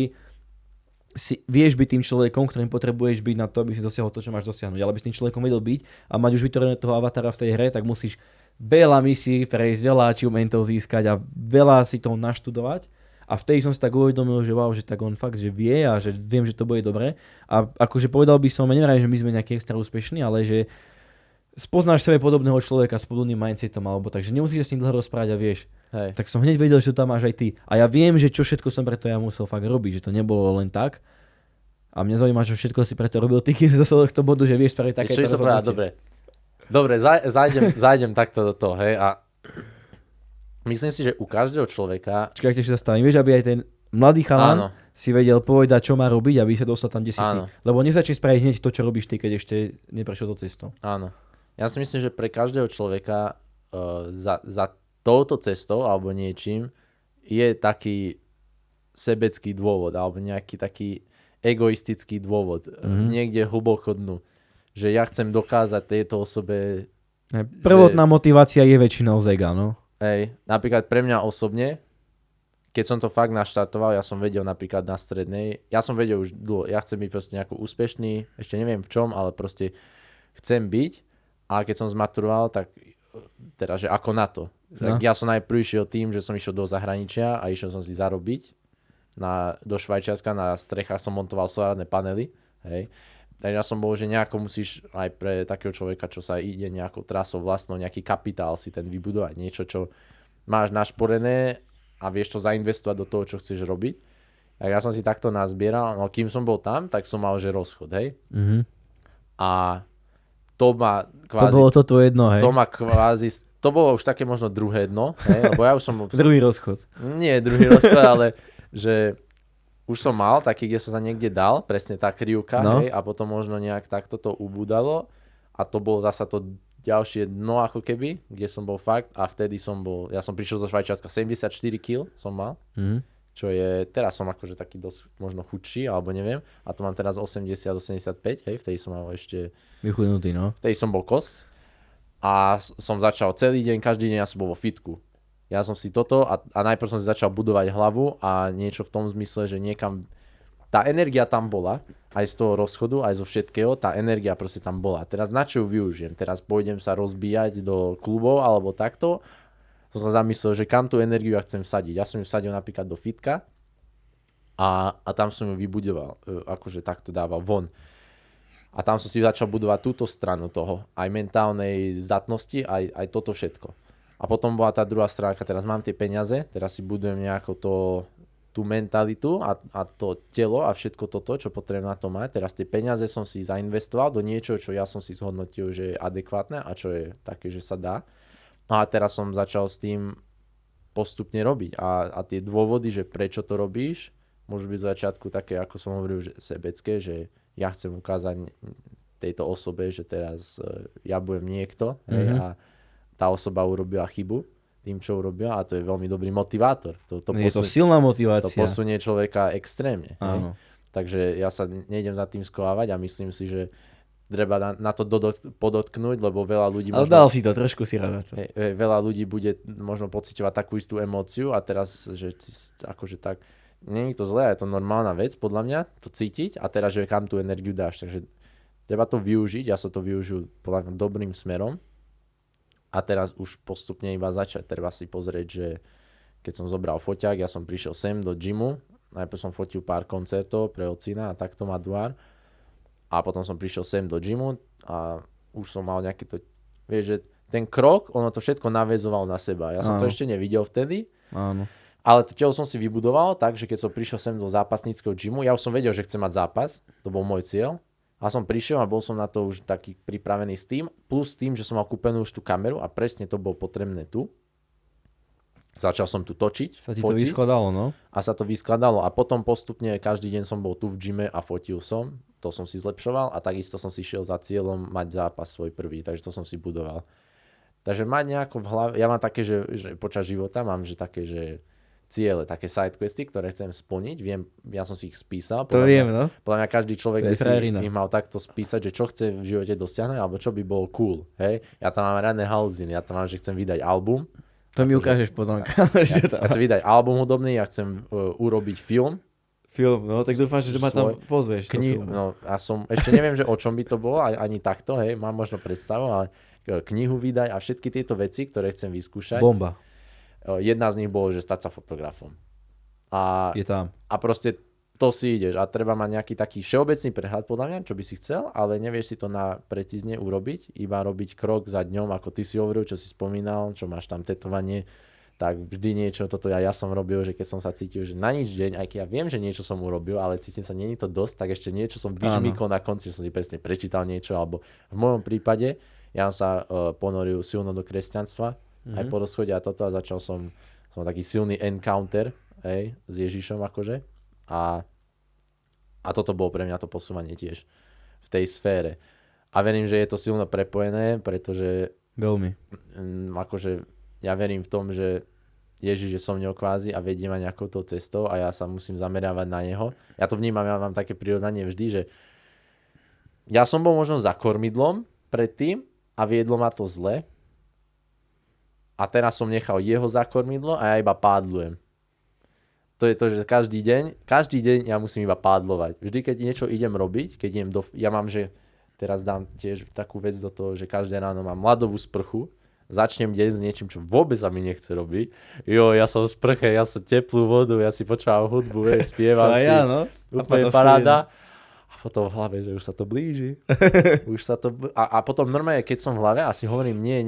S1: vieš byť tým človekom, ktorým potrebuješ byť na to, aby si dosiahol to, čo máš dosiahnuť. Ale aby si tým človekom vedel byť a mať už vytvorené toho avatara v tej hre, tak musíš veľa misií prejsť, veľa achievementov získať a veľa si toho naštudovať. A vtedy som si tak uvedomil, že wow, že tak on fakt, že vie a že viem, že to bude dobre. A akože povedal by som, neviem, že my sme nejaký extra úspešní, ale že spoznáš sebe podobného človeka s podobným mindsetom, alebo takže nemusíš s ním dlho rozprávať a vieš.
S2: Hej.
S1: Tak som hneď vedel, že to tam máš aj ty. A ja viem, že čo všetko som preto ja musel fakt robiť, že to nebolo len tak. A mňa zaujíma, čo všetko si preto robil ty, kým si dostal do toho bodu, že vieš spraviť takéto rozhodnutie.
S2: Dobre, zájdem takto do toho, hej, a myslím si, že u každého človeka...
S1: Čakaj, ešte sa zastavím, vieš, aby aj ten mladý chalan si vedel povedať, čo má robiť, aby sa dostal tam, kde si ty. Lebo nezačni spraviť hneď to, čo robíš ty, keď ešte neprešiel to cestou.
S2: Áno. Ja si myslím, že pre každého človeka za touto cestou alebo niečím je taký sebecký dôvod alebo nejaký taký egoistický dôvod. Niekde hlboko dnu. Že ja chcem dokázať tejto osobe...
S1: Prvotná motivácia je väčšinou z ega, no.
S2: Hej, napríklad pre mňa osobne, keď som to fakt naštartoval, ja som vedel napríklad na strednej, ja som vedel už dlho, ja chcem byť proste nejako úspešný, ešte neviem v čom, ale proste chcem byť. A keď som zmaturoval, tak teda, že ako na to. Tak ja som najprv išiel tým, že som išiel do zahraničia a išiel som si zarobiť. Do Švajčiarska na strechách som montoval solárne panely. Hej. Takže ja som bol, že nejako musíš aj pre takého človeka, čo sa ide nejakou trasou vlastnou, nejaký kapitál si ten vybudovať. Niečo, čo máš našporené a vieš to zainvestovať do toho, čo chceš robiť. Tak ja som si takto nazbieral. No kým som bol tam, tak som mal, že rozchod. Hej. A to ma kvázi...
S1: To bolo to tvoje dno, hej?
S2: To bolo už také možno druhé dno, hej? Lebo ja už som...
S1: Druhý rozchod.
S2: Nie druhý rozchod, ale že už som mal taký, kde som sa niekde dal, presne tá krivka, hej? A potom možno nejak takto to ubudalo a to bolo zasa to ďalšie dno ako keby, kde som bol fakt a vtedy ja som prišiel zo Švajčiarska 74 kg som mal. Čo je, teraz som akože taký dosť možno chudší, alebo neviem, a to mám teraz 80-85, hej, vtedy som mal ešte...
S1: Vychudnutý, no.
S2: Vtedy som bol kosť a som začal celý deň, každý deň ja som bol vo fitku. Ja som si toto a najprv som si začal budovať hlavu a niečo v tom zmysle, že niekam... Tá energia tam bola, aj z toho rozchodu, aj zo všetkého, tá energia proste tam bola. Teraz na čo ju využijem? Teraz pôjdem sa rozbíjať do klubov alebo takto. Som sa zamyslel, že kam tú energiu ja chcem vsadiť. Ja som ju vsadil napríklad do fitka a tam som ju vybudoval, akože takto dával von. A tam som si začal budovať túto stranu toho, aj mentálnej zdatnosti, aj toto všetko. A potom bola tá druhá stránka, teraz mám tie peniaze, teraz si budujem nejako tú mentalitu a to telo a všetko toto, čo potrebujem na to mať. Teraz tie peniaze som si zainvestoval do niečoho, čo ja som si zhodnotil, že je adekvátne a čo je také, že sa dá. A teraz som začal s tým postupne robiť. A tie dôvody, že prečo to robíš, môžu byť z začiatku také, ako som hovoril, že sebecké, že ja chcem ukázať tejto osobe, že teraz ja budem niekto, hej, a tá osoba urobila chybu tým, čo urobila a to je veľmi dobrý motivátor.
S1: Je to silná motivácia.
S2: To posunie človeka extrémne. Hej. Takže ja sa nejdem za tým skovávať a myslím si, že treba na to podotknúť, lebo veľa ľudí...
S1: Ale dal si to, trošku si rada.
S2: Veľa ľudí bude možno pociťovať takú istú emóciu a teraz, že akože tak, nie je to zlé, je to normálna vec, podľa mňa, to cítiť a teraz, že kam tú energiu dáš. Takže treba to využiť, ja som to využil podľa mňa dobrým smerom a teraz už postupne iba začať. Treba si pozrieť, že keď som zobral foťák, ja som prišiel sem do gymu, najprv som fotil pár koncertov pre ocina a takto má Duar. A potom som prišiel sem do gymu a už som mal nejaký to, vieš, že ten krok, ono to všetko naväzoval na seba. Ja som to ešte nevidel vtedy, ale to telo som si vybudoval tak, že keď som prišiel sem do zápasníckeho gymu, ja už som vedel, že chcem mať zápas, to bol môj cieľ. A som prišiel a bol som na to už taký pripravený s tým, plus tým, že som mal kúpenú už tú kameru a presne to bolo potrebné tu. Začal som tu točiť,
S1: Sa ti to
S2: fotiť
S1: vyskladalo, no?
S2: a sa to vyskladalo. A potom postupne každý deň som bol tu v gyme a fotil som. To som si zlepšoval a takisto som si šiel za cieľom mať zápas svoj prvý. Takže to som si budoval. Takže mať nejako v hlave, ja mám také, že počas života mám že také, že ciele, také sidequesty, ktoré chcem splniť. Viem, ja som si ich spísal.
S1: No?
S2: Podľa mňa každý človek by si ich mal takto spísať, že čo chce v živote dosiahnuť, alebo čo by bolo cool. Hej? Ja tam mám radné haluziny, ja tam mám, že chcem vydať album.
S1: To mi ukážeš potom.
S2: Ja chcem vydať album hudobný, ja chcem urobiť film.
S1: Film, no tak dúfam, že ma tam pozveš.
S2: No a ešte neviem, že o čom by to bolo, ani takto, hej, mám možno predstavu, ale knihu vydať a všetky tieto veci, ktoré chcem vyskúšať.
S1: Bomba.
S2: Jedna z nich bolo, že stať sa fotografom.
S1: Je tam.
S2: A proste to si ideš a treba mať nejaký taký všeobecný prehľad podľa mňa, čo by si chcel, ale nevieš si to precízne urobiť, iba robiť krok za dňom, ako ty si hovoril, čo si spomínal, čo máš tam tetovanie, tak vždy niečo, toto ja som robil, že keď som sa cítil, že na nič deň, aj keď ja viem, že niečo som urobil, ale cítim sa, nie je to dosť, tak ešte niečo som vyžmykol na konci, že som si presne prečítal niečo, alebo v mojom prípade ja sa ponoril silno do kresťanstva, aj po rozchode a toto a začal som taký silný encounter, hej, s Ježišom akože a toto bolo pre mňa to posúvanie tiež v tej sfére. A verím, že je to silno prepojené, pretože
S1: veľmi.
S2: Akože ja verím v tom, že Ježiš je so mňou kvázi a vedie ma nejakou tou cestou a ja sa musím zameriavať na neho. Ja to vnímam, ja mám také prirodanie vždy, že ja som bol možno za kormidlom predtým a viedlo ma to zle a teraz som nechal jeho za kormidlo a ja iba pádlujem. To je to, že každý deň ja musím iba pádlovať. Vždy, keď niečo idem robiť, ja mám, že teraz dám tiež takú vec do toho, že každé ráno mám ľadovú sprchu, začnem deň s niečím, čo vôbec sa mi nechce robiť. Jo, ja som v sprche, ja som teplú vodu, ja si počúvam hudbu, spievam si.
S1: Ja, no.
S2: Úplne paráda. A potom v hlave, že už sa to blíži. A potom normálne, keď som v hlave a si hovorím nie,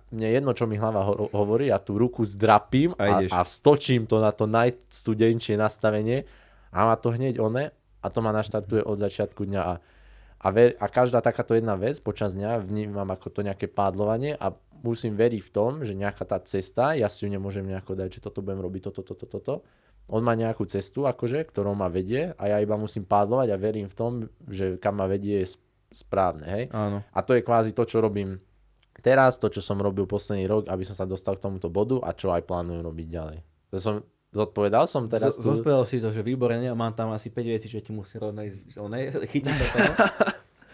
S2: mne jedno, čo mi hlava hovorí, ja tú ruku zdrapím a stočím to na to najstudenčie nastavenie a má to hneď a to ma naštartuje od začiatku dňa a každá takáto jedna vec počas dňa vnímam ako to nejaké pádlovanie a musím veriť v tom, že nejaká tá cesta, ja si ju nemôžem nejako dať, že toto budem robiť, toto. On má nejakú cestu, akože, ktorou ma vedie a ja iba musím pádlovať a verím v tom, že kam ma vedie je správne, hej?
S1: Áno.
S2: A to je kvázi to, čo robím teraz, to, čo som robil posledný rok, aby som sa dostal k tomuto bodu a čo aj plánujem robiť ďalej. Zodpovedal som teraz?
S1: Zodpovedal si to, že výborne, mám tam asi 5 vecí, že ti musím rovnať chytím do toho.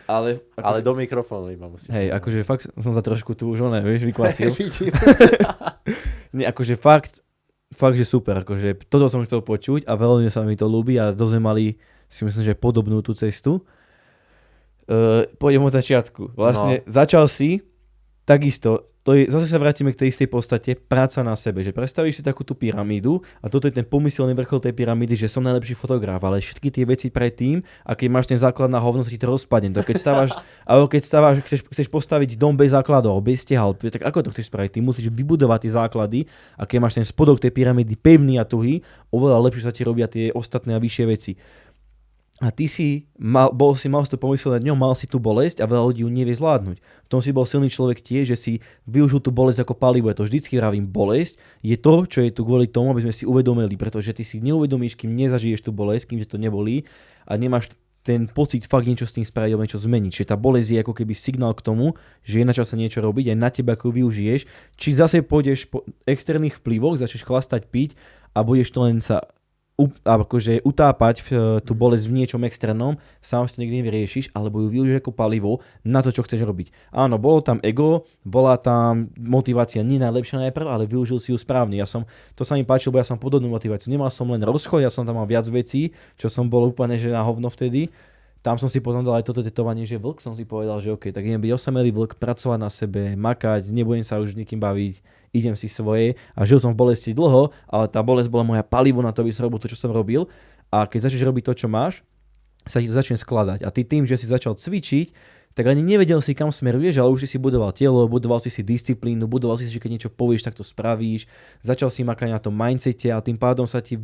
S2: Ale do mikrofónu iba musím.
S1: Hej, akože fakt som sa trošku tu už vykvasil. Nie, akože fakt, že super, akože toto som chcel počuť a veľmi sa mi to ľúbi a dosť mali, si myslím, že podobnú tú cestu. Pôjdem od začiatku. Vlastne začal si takisto, zase sa vrátime k tej istej podstate, práca na sebe, že predstavíš si takú tú pyramídu a toto je ten pomyselný vrchol tej pyramídy, že som najlepší fotograf, ale všetky tie veci predtým, a keď máš ten základ na hovno, sa ti to rozpadne. To keď stávaš, chceš postaviť dom bez základov, bez tehal, tak ako to chceš spraviť? Ty musíš vybudovať tie základy a keď máš ten spodok tej pyramídy pevný a tuhý, oveľa lepšie sa ti robia tie ostatné a vyššie veci. A ty mal si to pomyslené dňom, mal si tú bolesť a veľa ľudí ju nevie zvládnuť. V tom si bol silný človek tiež, že si využil tú bolesť ako palivo. Ja to vždycky vravím, bolesť je to, čo je tu kvôli tomu, aby sme si uvedomili, pretože ty si neuvedomíš, kým nezažiješ tú bolesť, kým ťa to nebolí a nemáš ten pocit fakt niečo s tým spraviť alebo niečo zmeniť. Čiže tá bolesť je ako keby signál k tomu, že je na čase niečo robiť aj na teba, ako využiješ. Či zase pôjdeš po externých vplyvoch, začneš chlastať, piť a budeš to len sa akože utápať tú bolesť v niečom externom, sám si nikdy nevyriešiš, alebo ju využiješ ako palivo na to, čo chceš robiť. Áno, bolo tam ego, bola tam motivácia nie najlepšia najprv, ale využil si ju správne. To sa mi páčilo, bo ja som podobnú motiváciu. Nemal som len rozchod, ja som tam mal viac vecí, čo som bol úplne že na hovno vtedy. Tam som si potom dal aj toto tetovanie, že vlk, som si povedal, že OK, tak idem byť osamelý vlk, pracovať na sebe, makať, nebudem sa už nikým baviť, idem si svoje a žil som v bolesti dlho, ale tá bolesť bola moja palivo na to, aby som robil to, čo som robil a keď začneš robiť to, čo máš, sa ti to začne skladať a ty tým, že si začal cvičiť, tak ani nevedel si, kam smeruješ, ale už si budoval telo, budoval si disciplínu, budoval si, že keď niečo povieš, tak to spravíš, začal si makať na tom mindsete a tým pádom sa ti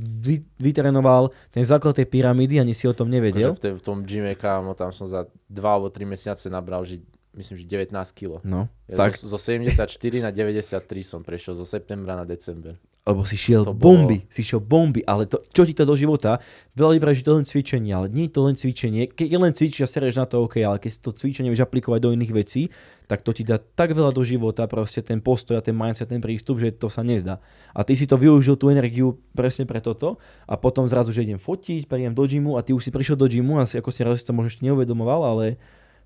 S1: vytrénoval ten základ tej pyramídy, ani si o tom nevedel.
S2: V tom gyme, kámo, tam som za 2 alebo 3 mesiace nabral, myslím, že 19 kg.
S1: No,
S2: ja tak. Zo 74 na 93 som prešiel, zo septembra na december.
S1: Lebo si šiel
S2: To
S1: bomby, ale to, čo ti to do života, veľa ľudí vraví, že to je len cvičenie, ale nie je to len cvičenie. Keď len cvičíš a sereš na to, OK, ale keď to cvičenie vieš aplikovať do iných vecí, tak to ti dá tak veľa do života, proste ten postoj a ten mindset, ten prístup, že to sa nezdá. A ty si to využil, tú energiu presne pre toto a potom zrazu, že idem fotiť, prídem do gymu a ty už si prišiel do gymu a ako si raz to možno ešte neuvedomoval, ale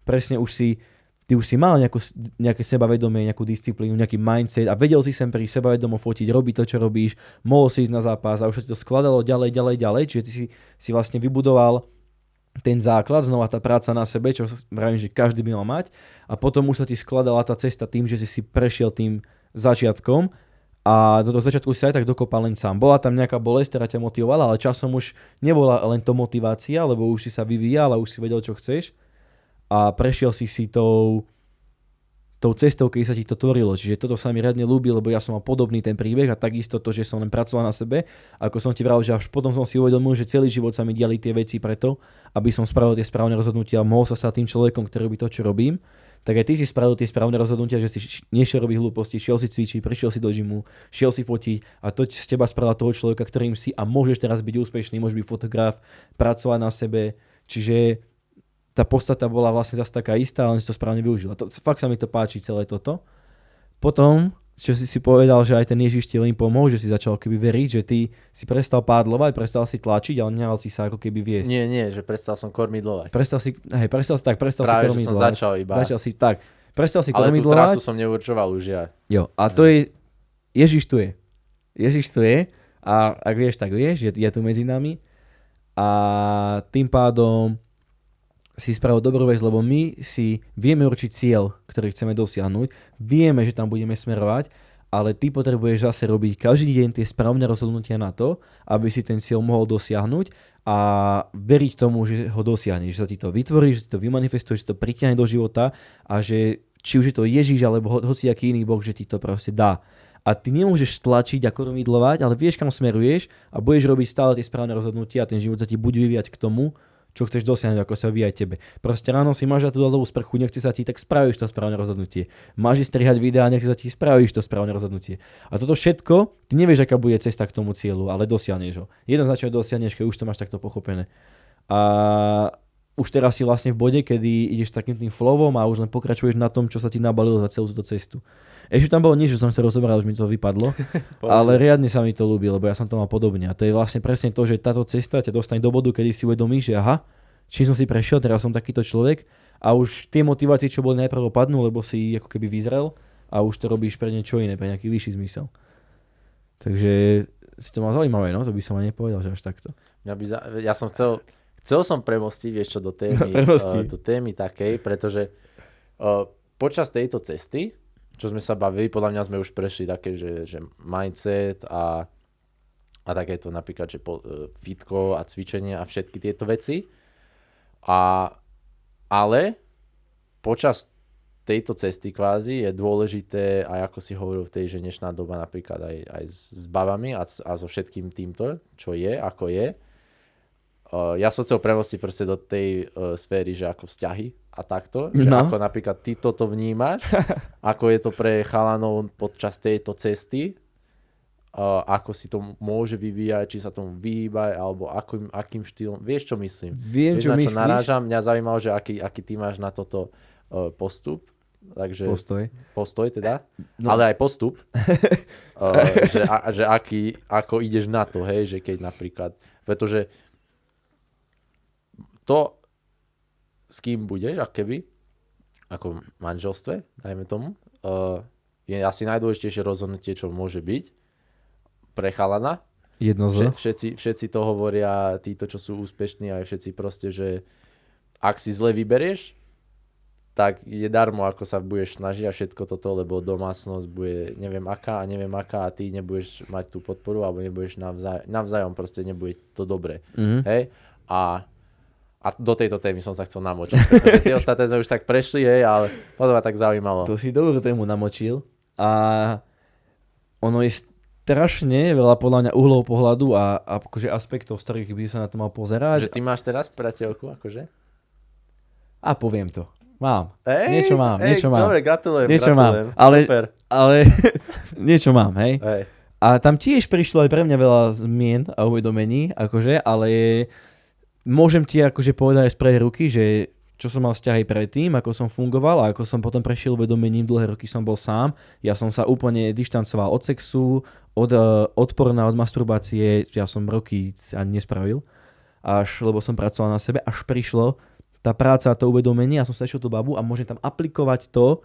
S1: presne ty už si mal nejaké sebavedomie, nejakú disciplínu, nejaký mindset a vedel si sem pri sebavedomo fotiť, robiť to, čo robíš, mohol si ísť na zápas a už sa ti to skladalo ďalej, čiže ty si vlastne vybudoval ten základ, znova tá práca na sebe, čo vravím, že každý by mal mať a potom už sa ti skladala tá cesta tým, že si prešiel tým začiatkom a do toho začiatku si aj tak dokopal len sám. Bola tam nejaká bolesť, ktorá ťa motivovala, ale časom už nebola len to motivácia, lebo už si sa vyvíjal a už si vedel, čo chceš. A prešiel si tou cestou, keď sa ti to tvorilo. Čiže toto sa mi riadne ľúbi, lebo ja som mal podobný ten príbeh a takisto to, že som len pracoval na sebe. Ako som ti vravel, že až potom som si uvedomil, že celý život sa mi diali tie veci preto, aby som spravil tie správne rozhodnutia a mohol sa stať tým človekom, ktorý robí to, čo robím. Tak aj ty si spravil tie správne rozhodnutia, že si nešiel robiť hlúposti, šiel si cvičiť, prišiel si do gymu, šiel si fotiť a to z teba spravila toho človeka, ktorým si a môžeš teraz byť úspešný, môžeš byť fotograf, pracovať na sebe. Čiže tá podstata bola vlastne zase taká istá, len si to správne využil. A fakt sa mi to páči celé toto. Potom, čo si povedal, že aj ten Ježiš ti len pomohol, že si začal keby veriť, že ty si prestal pádlovať, prestal si tlačiť, ale nehal si sa ako keby viesť.
S2: Nie, že prestal som kormidlovať.
S1: Prestal si
S2: Práve,
S1: kormidlovať.
S2: že som začal iba.
S1: Prestal si
S2: ale
S1: kormidlovať.
S2: Ale tú trasu som neurčoval už ja.
S1: Jo, a to je, Ježiš tu je. A ak vieš, tak vieš, je tu medzi nami. A tým pádom si spravil dobrú vec, lebo my si vieme určiť cieľ, ktorý chceme dosiahnuť, vieme, že tam budeme smerovať, ale ty potrebuješ zase robiť každý deň tie správne rozhodnutia na to, aby si ten cieľ mohol dosiahnuť a veriť tomu, že ho dosiahneš, že sa ti to vytvorí, že si to vymanifestuje, že si to pritiahne do života a že či už je to Ježiš alebo hociaký iný Boh, že ti to proste dá. A ty nemôžeš tlačiť a kormidlovať, ale vieš, kam smeruješ a budeš robiť stále tie správne rozhodnutia a ten život sa ti bude vyvíjať k tomu, čo chceš dosiahnuť, ako sa vyvíja tebe. Proste ráno si máš na tú ľadovú sprchu, nechce sa ti, tak spravíš to správne rozhodnutie. Máš ísť strihať videá, nechce sa ti, spravíš to správne rozhodnutie. A toto všetko, ty nevieš, aká bude cesta k tomu cieľu, ale dosiahneš ho. Jednoznačne dosiahneš, keď už to máš takto pochopené. A už teraz si vlastne v bode, kedy ideš takým tým flowom a už len pokračuješ na tom, čo sa ti nabalilo za celú túto cestu. Ešte tam bolo niečo, čo som chcel rozoberať, už mi to vypadlo, ale riadne sa mi to ľúbi, lebo ja som to mal podobne. A to je vlastne presne to, že táto cesta ťa dostane do bodu, kedy si uvedomíš, že aha, čím som si prešiel, teraz som takýto človek a už tie motivácie, čo boli najprv opadnú, lebo si ako keby vyzrel a už to robíš pre niečo iné, pre nejaký vyšší zmysel. Takže si to mal zaujímavé, no, to by som aj nepovedal, že až takto.
S2: Ja som chcel som premostiť, vieš čo, do témy takej, pretože počas tejto cesty, čo sme sa bavili, podľa mňa sme už prešli také, že mindset a takéto napríklad, že fitko a cvičenie a všetky tieto veci. Ale počas tejto cesty kvázi je dôležité, aj ako si hovoril v tej, že dnešná doba napríklad aj s bavami a so všetkým týmto, čo je, ako je. Ja som chcel premostiť proste do tej sféry, že ako vzťahy a takto, že ako napríklad ty toto vnímaš, ako je to pre chalanov počas tejto cesty, ako si to môže vyvíjať, či sa tomu vyhýbať, alebo akým štýlom, vieš čo myslím?
S1: Viem,
S2: vieš,
S1: čo
S2: na čo
S1: myslíš?
S2: narážam, mňa zaujímalo, že aký ty máš na toto postup, takže postoj teda, ale aj postup, že ako ideš na to, hej, že keď napríklad, pretože to, s kým budeš, ako v manželstve, dajme tomu, je asi najdôležitejšie rozhodnutie, čo môže byť pre chalana. Všetci to hovoria, títo, čo sú úspešní, aj všetci proste, že ak si zle vyberieš, tak je darmo, ako sa budeš snažiť a všetko toto, lebo domácnosť bude neviem aká a ty nebudeš mať tú podporu, alebo nebudeš navzájom proste nebude to dobré. Mm-hmm. Hej? A do tejto témy som sa chcel namočiť, pretože tie ostatné sme už tak prešli, ale to ma tak zaujímalo.
S1: To si dobrú tému namočil a ono je strašne veľa podľa mňa uhlov pohľadu a akože aspektov, z ktorých by sa na to mal pozerať.
S2: Že ty máš teraz priateľku, akože?
S1: A poviem to. Mám. Niečo mám.
S2: Dobre, gratulujem.
S1: Mám. Ale niečo mám, hej. A tam tiež prišlo aj pre mňa veľa zmien a uvedomení, akože, ale môžem ti akože povedať aj z prvej ruky, že čo som mal vzťahy predtým, ako som fungoval a ako som potom prešiel uvedomením, dlhé roky som bol sám. Ja som sa úplne dištancoval od sexu, od odporna, od masturbácie, ja som roky ani nespravil, lebo som pracoval na sebe, až prišlo tá práca a to uvedomenie a som sa išiel tú babu a môžem tam aplikovať to,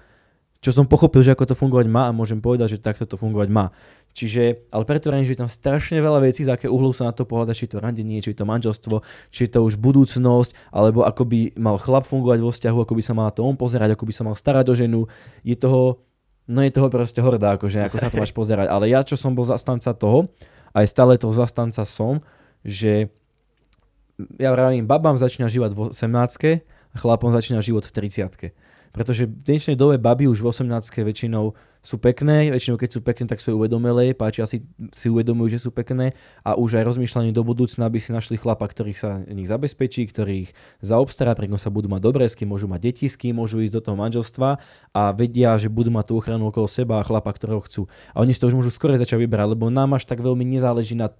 S1: čo som pochopil, že ako to fungovať má a môžem povedať, že takto to fungovať má. Čiže, ale preto vravím, že je tam strašne veľa vecí, z aké uhlu sa na to pohľadať, či je to randenie, či je to manželstvo, či je to už budúcnosť, alebo ako by mal chlap fungovať vo vzťahu, ako by sa mal na to on pozerať, ako by sa mal starať o ženu. Je toho proste horda, akože, ako sa to máš pozerať. Ale ja, čo som bol zastanca toho, aj stále toho zastanca som, že ja vravím, babám začína život v 18 a chlapom začína život v 30. Pretože v dnešnej dobe baby už v 18 väčšinou sú pekné, väčšinou keď sú pekné, tak sú uvedomelé, páčia si uvedomujú, že sú pekné a už aj rozmýšľanie do budúcna, aby si našli chlapa, ktorých sa nich zabezpečí, ktorých zaobstará, pre sa budú mať dobre, s kým môžu mať deti, s kým môžu ísť do toho manželstva a vedia, že budú mať tú ochranu okolo seba a chlapa, ktorého chcú. A oni si to už môžu skôr začať vyberať, lebo nám až tak veľmi nezáleží na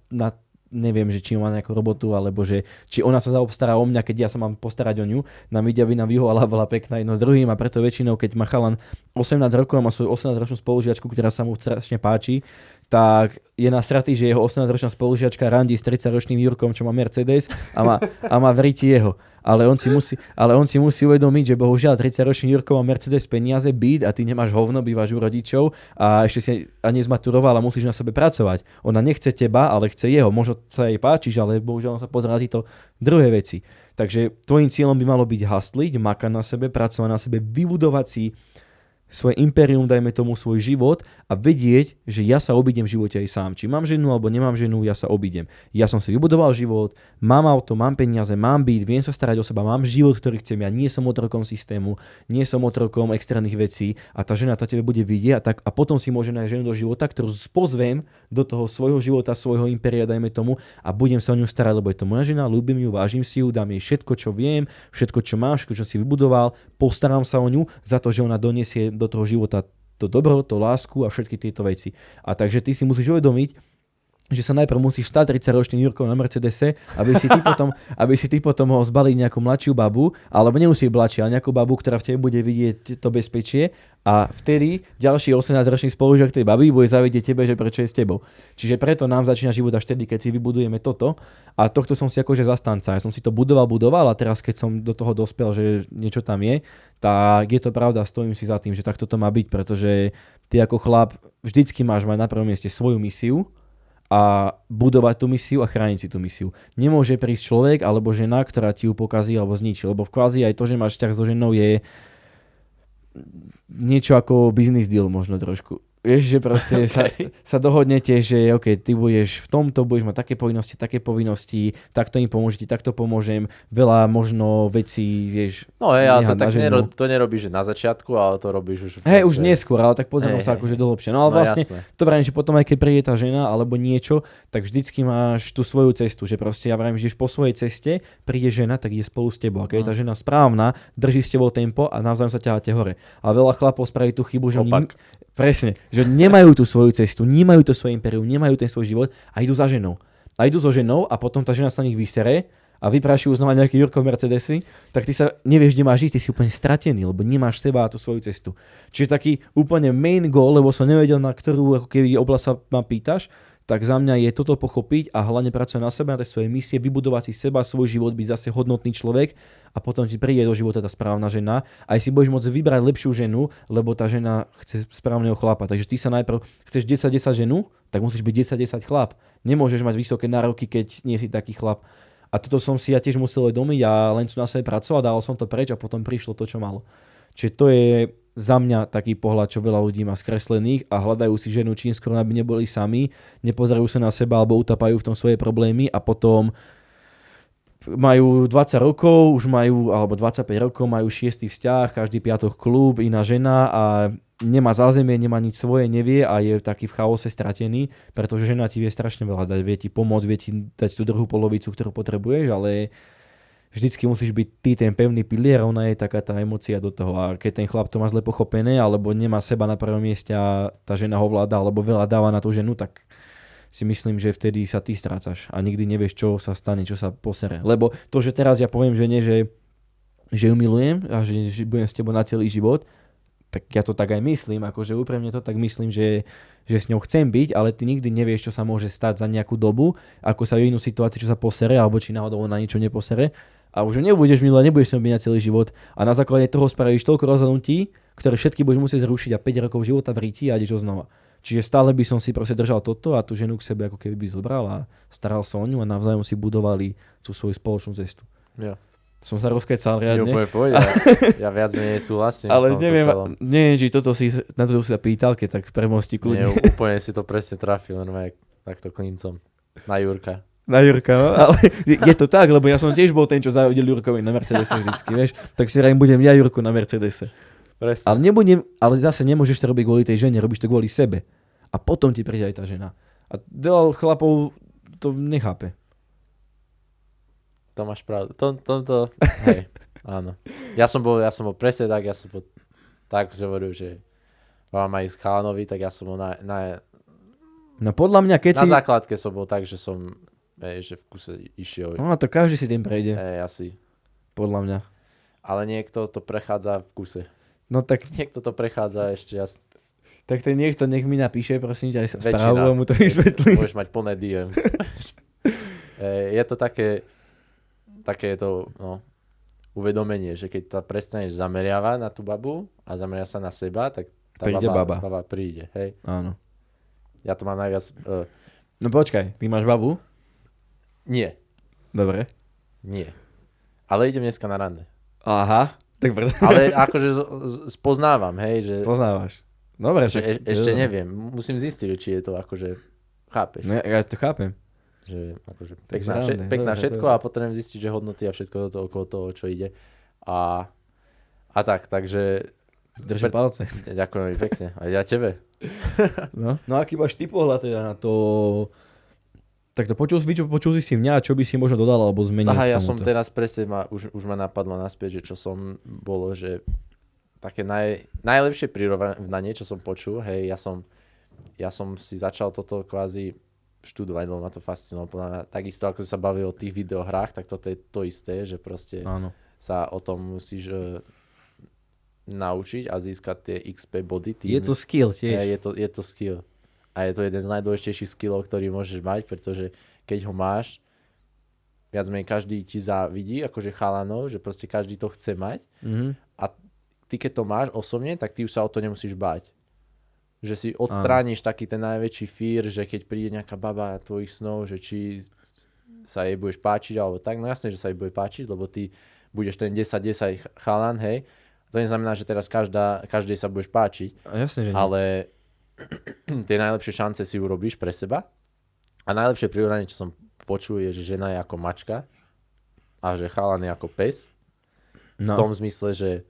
S1: neviem, že či má nejakú robotu, alebo že či ona sa zaobstará o mňa, keď ja sa mám postarať o ňu. Nám ide, aby nám vyhovala bola pekná jedno s druhým a preto väčšinou, keď má chalan 18 rokov a má svoju 18-ročnú spolužiačku, ktorá sa mu strašne páči, tak je nasratý, že jeho 18-ročná spolužiačka randí s 30-ročným Jurkom, čo má Mercedes a má v riti jeho. Ale on si musí uvedomiť, že bohužiaľ 30-ročný Jurko má Mercedes, peniaze, byt a ty nemáš hovno, bývaš u rodičov a ešte si nezmaturoval a musíš na sebe pracovať. Ona nechce teba, ale chce jeho. Možno sa jej páčiš, ale bohužiaľ on sa pozerá na tieto druhé veci. Takže tvojím cieľom by malo byť hustliť, makať na sebe, pracovať na sebe, vybudovať si svoje impérium, dajme tomu svoj život a vedieť, že ja sa obídem v živote aj sám. Či mám ženu alebo nemám ženu, ja sa obídem. Ja som si vybudoval život, mám auto, mám peniaze, mám byt, viem sa starať o seba, mám život, ktorý chcem. Ja nie som otrokom systému, nie som otrokom externých vecí a tá žena tá tebe bude vidieť a potom si môže nájsť ženu do života, ktorú pozvem do toho svojho života, svojho impéria, dajme tomu a budem sa o ňu starať, lebo je to moja žena, ľúbim ju, vážim si ju, dám jej všetko, čo viem, všetko, čo mám, všetko, čo si vybudoval, postaram sa o ňu za to, že ona donesie do toho života to dobro, to lásku a všetky tieto veci. A takže ty si musíš uvedomiť, že sa najprv musíš stať 30-ročným Jurkom na Mercedese, aby si ty potom mohol zbaliť nejakú mladšiu babu, alebo nemusí mladšiu, ale nejakú babu, ktorá v tebe bude vidieť to bezpečie a vtedy ďalší 18-ročný spolužiak tej baby bude zavedieť tebe, že prečo je s tebou. Čiže preto nám začína život až vtedy, keď si vybudujeme toto a tohto som si akože zastanca. Ja som si to budoval a teraz keď som do toho dospel, že niečo tam je, tak je to pravda, stojím si za tým, že takto to má byť, pretože ty ako chlap vždycky máš mať na prvom mieste svoju misiu a budovať tú misiu a chrániť si tú misiu. Nemôže prísť človek alebo žena, ktorá ti ju pokazí alebo zničí, lebo v kvázi aj to, že máš vzťah so ženou je niečo ako business deal možno trošku. Vieš, že proste sa dohodnete, že OK, ty budeš v tomto, budeš mať také povinnosti, takto im pomôžete, takto pomôžem, veľa možno vecí, vieš.
S2: No ale to tak to nerobíš, že na začiatku, ale to robíš už.
S1: Už neskôr, ale tak pozrieme sa akože do hlbšie. No ale vlastne jasné. To vrajím, že potom aj keď príde tá žena alebo niečo, tak vždycky máš tú svoju cestu, že proste ja vrajím, že po svojej ceste príde žena, tak ide spolu s tebou. A keď je tá žena správna, drží s tebou tempo a navzájom sa ťaháte hore. A veľa chlapov spraví tú chybu, že presne, že nemajú tú svoju cestu, nemajú to svoje impérium, nemajú ten svoj život a idú za ženou. A idú so ženou a potom tá žena sa na nich vysere a vyprašujú znova nejaký Jurko Mercedesy, tak ty sa nevieš, kde máš ísť, ty si úplne stratený, lebo nemáš seba a tú svoju cestu. Čiže taký úplne main goal, lebo som nevedel, na ktorú ako keby oblasť sa ma pýtaš, tak za mňa je toto pochopiť a hlavne pracovať na sebe, na tej svojej misie, vybudovať si seba, svoj život, byť zase hodnotný človek a potom ti príde do života tá správna žena. Aj si budeš môcť vybrať lepšiu ženu, lebo tá žena chce správneho chlapa. Takže ty sa najprv chceš 10-10 ženu, tak musíš byť 10-10 chlap. Nemôžeš mať vysoké nároky, keď nie si taký chlap. A toto som si ja tiež musel vedomiť a len som na sebe pracoval, dal som to preč a potom prišlo to, čo malo. Čiže to je za mňa taký pohľad, čo veľa ľudí má skreslených a hľadajú si ženu čím skoro, aby neboli sami, nepozerajú sa na seba alebo utapajú v tom svoje problémy a potom majú 20 rokov, už majú, alebo 25 rokov, majú 6. vzťah, každý piatok klub, iná žena a nemá zázemie, nemá nič svoje, nevie a je taký v chaose stratený, pretože žena ti vie strašne veľa dať, vie ti pomôcť, vie ti dať tú druhú polovicu, ktorú potrebuješ, ale vždycky musíš byť ty ten pevný pilier, ona je taká tá emócia do toho. A keď ten chlap to má zle pochopené, alebo nemá seba na prvom mieste a tá žena ho vláda, alebo veľa dáva na tú ženu, tak si myslím, že vtedy sa ty strácaš a nikdy nevieš, čo sa stane, čo sa posere. Lebo to, že teraz ja poviem žene, že ju milujem a že budem s tebou na celý život, tak ja to tak aj myslím, akože úprimne to tak myslím, že s ňou chcem byť, ale ty nikdy nevieš, čo sa môže stať za nejakú dobu, ako sa v inú situáciu, čo sa posere, alebo či náhodou na niečo neposere. A už nebudeš milovať, nebudeš s ňou byť na celý život. A na základe toho spravíš toľko rozhodnutí, ktoré všetky budeš musieť zrušiť a 5 rokov života vríti a ideš znova. Čiže stále by som si proste držal toto a tú ženu k sebe ako keby by zobral a staral sa o ňu a navzájom si budovali tú svoju spoločnú cestu.
S2: Jo.
S1: Som sa rozkecal riadne.
S2: Ja viac menej súhlasím.
S1: Ale neviem, či na to si sa pýtal, keď tak premosti kľudne.
S2: Nie, úplne si to presne trafil, normálne takto klincom. Na Jurka.
S1: Na Jurka, no? Ale je to tak, lebo ja som tiež bol ten, čo zahodil Jurkovi na Mercedese vždycky, vieš. Tak si rajím, budem ja Jurku na Mercedese.
S2: Presne.
S1: Ale zase nemôžeš to robiť kvôli tej žene, robíš to kvôli sebe. A potom ti príde aj tá žena. A veľa chlapov to nechápe.
S2: To máš pravdu. Hej, áno. Ja som bol presne tak, tak si hovoril, že mám aj s chalanovi, tak ja som bol
S1: No podľa mňa, keď
S2: na základke som bol tak, že som, že v kuse išiel.
S1: No to každý si tým prejde.
S2: Asi.
S1: Podľa mňa.
S2: Ale niekto to prechádza v kuse.
S1: No tak...
S2: Niekto to prechádza ešte
S1: Tak ten niekto nech mi napíše, prosím ťa, aj správu a mu to vysvetlí.
S2: Môžeš mať plné DMs. Je to také je to uvedomenie, že keď sa prestaneš zameriavať na tú babu a zameria sa na seba, tak tá baba príde, hej?
S1: Áno.
S2: Ja to mám najviac...
S1: No počkaj, ty máš babu?
S2: Nie.
S1: Dobre.
S2: Nie. Ale idem dneska na rande.
S1: Aha, tak
S2: ale akože spoznávam, hej, že...
S1: Spoznávaš. Dobre.
S2: Ešte neviem, musím zistiť, či je to akože... Chápeš?
S1: No ja to chápem.
S2: Že akože pekná všetko a potrebujem zistiť, že hodnoty a všetko okolo toho, čo ide. A takže...
S1: Držím palce.
S2: Ďakujem veľmi pekne. A ja tebe.
S1: No aký máš ty pohľad teda na to... Tak to počul si mňa, čo by si možno dodal alebo zmenil?
S2: Aha, ja som teraz presne, už ma napadlo naspäť, že čo som bolo, že také najlepšie prirovnanie, čo som počul, hej, ja som si začal toto kvázi študovať, lebo ma to fascinovalo. Takisto ako sa bavil o tých videohrách, tak toto je to isté, že proste sa o tom musíš naučiť a získať tie XP body.
S1: Je to skill tiež.
S2: Je to skill. A je to jeden z najdôležitejších skillov, ktorý môžeš mať, pretože keď ho máš, viac menej každý ti závidí, akože chalanov, že proste každý to chce mať. Mm-hmm. A ty keď to máš osobne, tak ty už sa o to nemusíš báť. Že si odstrániš taký ten najväčší fear, že keď príde nejaká baba tvojich snov, že či sa jej budeš páčiť alebo tak, no jasné, že sa jej bude páčiť, lebo ty budeš ten 10-10 chalan, hej. To neznamená, že teraz každej sa budeš páčiť,
S1: jasné, že nie.
S2: Ale tie najlepšie šance si urobíš pre seba. A najlepšie prirovnanie, čo som počul, je, že žena je ako mačka a že chalan je ako pes. No. V tom zmysle,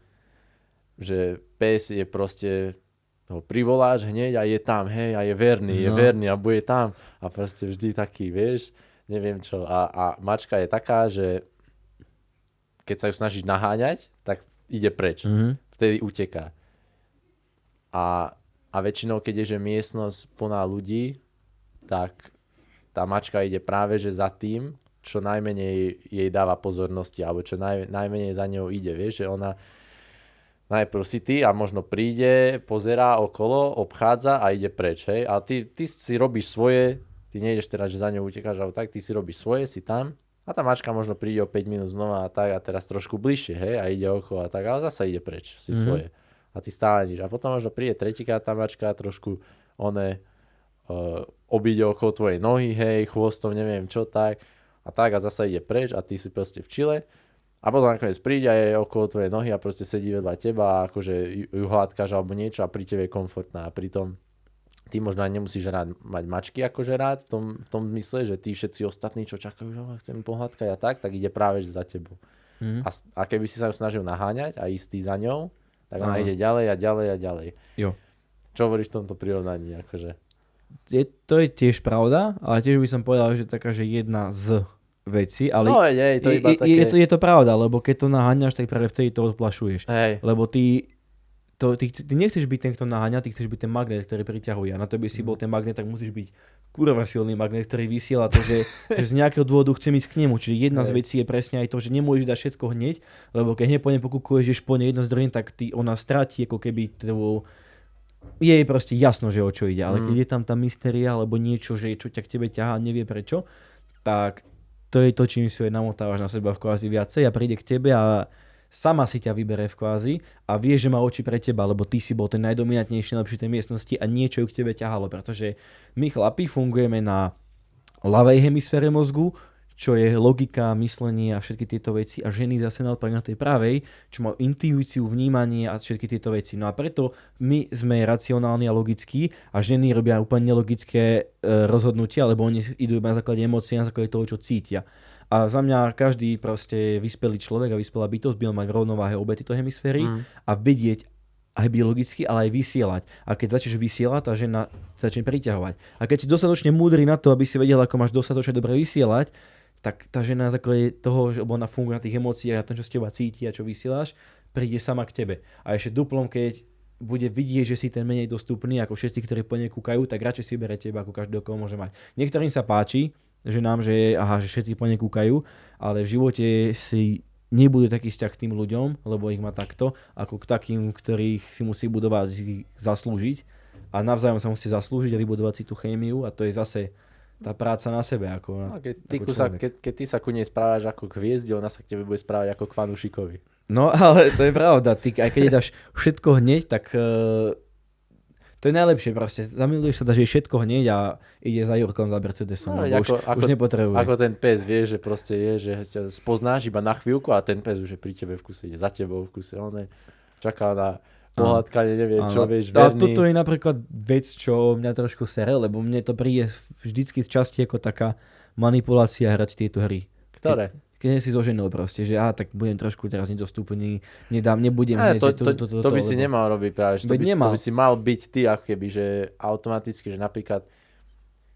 S2: že pes je proste, ho privoláš hneď a je tam, hej, a je verný a bude tam a proste vždy taký, vieš, neviem čo. A mačka je taká, že keď sa ju snažíš naháňať, tak ide preč. Mm-hmm. Vtedy uteká. A väčšinou, keď je že miestnosť plná ľudí, tak tá mačka ide práve že za tým, čo najmenej jej dáva pozornosti, alebo čo najmenej za ňou ide. Vieš, že ona najprv si ty a možno príde, pozerá okolo, obchádza a ide preč. Hej? A ty si robíš svoje, ty nejdeš teraz, že za ňou utekáš, alebo tak, ty si robíš svoje, si tam a tá mačka možno príde o 5 minút znova a tak a teraz trošku bližšie, hej, a ide okolo a tak, ale zasa ide preč, si svoje. A ty stále nič. A potom možno príde tretíkrát tá mačka trošku obíde okolo tvojej nohy, hej, chvostom, neviem čo, tak a zasa ide preč a ty si proste v čile a potom nakoniec príde a je okolo tvojej nohy a proste sedí vedľa teba a akože ju hladkáš alebo niečo a pri tebe je komfortná a pritom ty možno aj nemusíš mať mačky akože rád v tom zmysle, že tí všetci ostatní, čo čakajú, že chcem pohľadkať a tak ide práve za tebou. A keby si sa ju snažil naháňať a ísť za ňou, tak ona ide ďalej a ďalej a ďalej.
S1: Jo.
S2: Čo hovoríš v tomto prirovnaní? Akože?
S1: To je tiež pravda, ale tiež by som povedal, že taká, že jedna z veci, ale
S2: No nie, to iba také...
S1: je to pravda, lebo keď to naháňaš, tak práve vtedy to odplašuješ.
S2: Hej.
S1: Lebo ty nechceš byť ten, kto naháňa, ty chceš byť ten magnet, ktorý priťahuje. A na to, aby si bol ten magnet, tak musíš byť kurva silný magnet, ktorý vysiela to, že z nejakého dôvodu chcem ísť k nemu. Čiže jedna z vecí je presne aj to, že nemôžeš dať všetko hneď, lebo keď hneď po nej pokúkuješ, že po nej jedno z druhým, tak ona stratí ako keby je jej proste jasno, že o čo ide. Ale keď je tam tá mystéria alebo niečo, že čo ťa k tebe ťahá, nevie prečo, tak to je to, čím si namotávaš na seba v kvázi viacej a príde k tebe a sama si ťa vybere v kvázi a vie, že má oči pre teba, lebo ty si bol ten najdominantnejší lepší v tej miestnosti a niečo ju k tebe ťahalo, pretože my chlapi fungujeme na ľavej hemisfére mozgu, čo je logika, myslenie a všetky tieto veci a ženy zase naopak na tej pravej, čo majú intuíciu, vnímanie a všetky tieto veci. No a preto my sme racionálni a logickí a ženy robia úplne nelogické rozhodnutia, lebo oni idú na základe emócií, na základe toho, čo cítia. A za mňa každý proste vyspelý človek a vyspelá bytosť by mal mať v rovnováhe obe tieto hemisféry a vedieť aj biologicky, ale aj vysielať. A keď začneš vysielať, tá žena začne priťahovať. A keď si dostatočne múdry na to, aby si vedel, ako máš dostatočne dobre vysielať, tak tá žena na základe toho, že ona funguje na tých emóciách a na tom, čo z teba cíti a čo vysielaš, príde sama k tebe. A ešte duplom, keď bude vidieť, že si ten menej dostupný ako všetci, ktorí po nej kúkajú, tak radšej si bere teba, ako každého, koho môže mať. Niektorým sa páči, že nám, že všetci po nej kúkajú, ale v živote si nebude taký vzťah k tým ľuďom, lebo ich má takto, ako k takým, ktorých si musí budovať, zaslúžiť. A navzájom sa musí zaslúžiť a vybudovať si tú chémiu a to je zase tá práca na sebe. Keď
S2: ty sa ku nej správaš ako k hviezde, ona sa k tebe bude správať ako k fanúšikovi.
S1: No ale to je pravda, ty, aj keď dáš všetko hneď, tak to je najlepšie proste. Zamiluješ sa, dáš jej všetko hneď a ide za Jurkom za Mercedesom, už nepotrebuje.
S2: Ako ten pes, vieš, že proste je, že ťa spoznáš iba na chvíľku a ten pes už je pri tebe v kuse, ide za tebou v kuse, on čaká na pohľadkanie, neviem čo, vieš, verný.
S1: A toto je napríklad vec, čo mňa trošku sere, lebo mne to príde vždycky z časti ako taká manipulácia hrať tieto hry.
S2: Ktoré?
S1: Keď si zoženil proste, že tak budem trošku teraz nedostupný, nebudem hneď,
S2: to by si nemal robiť práve, to by si mal byť ty ako keby, že automaticky, že napríklad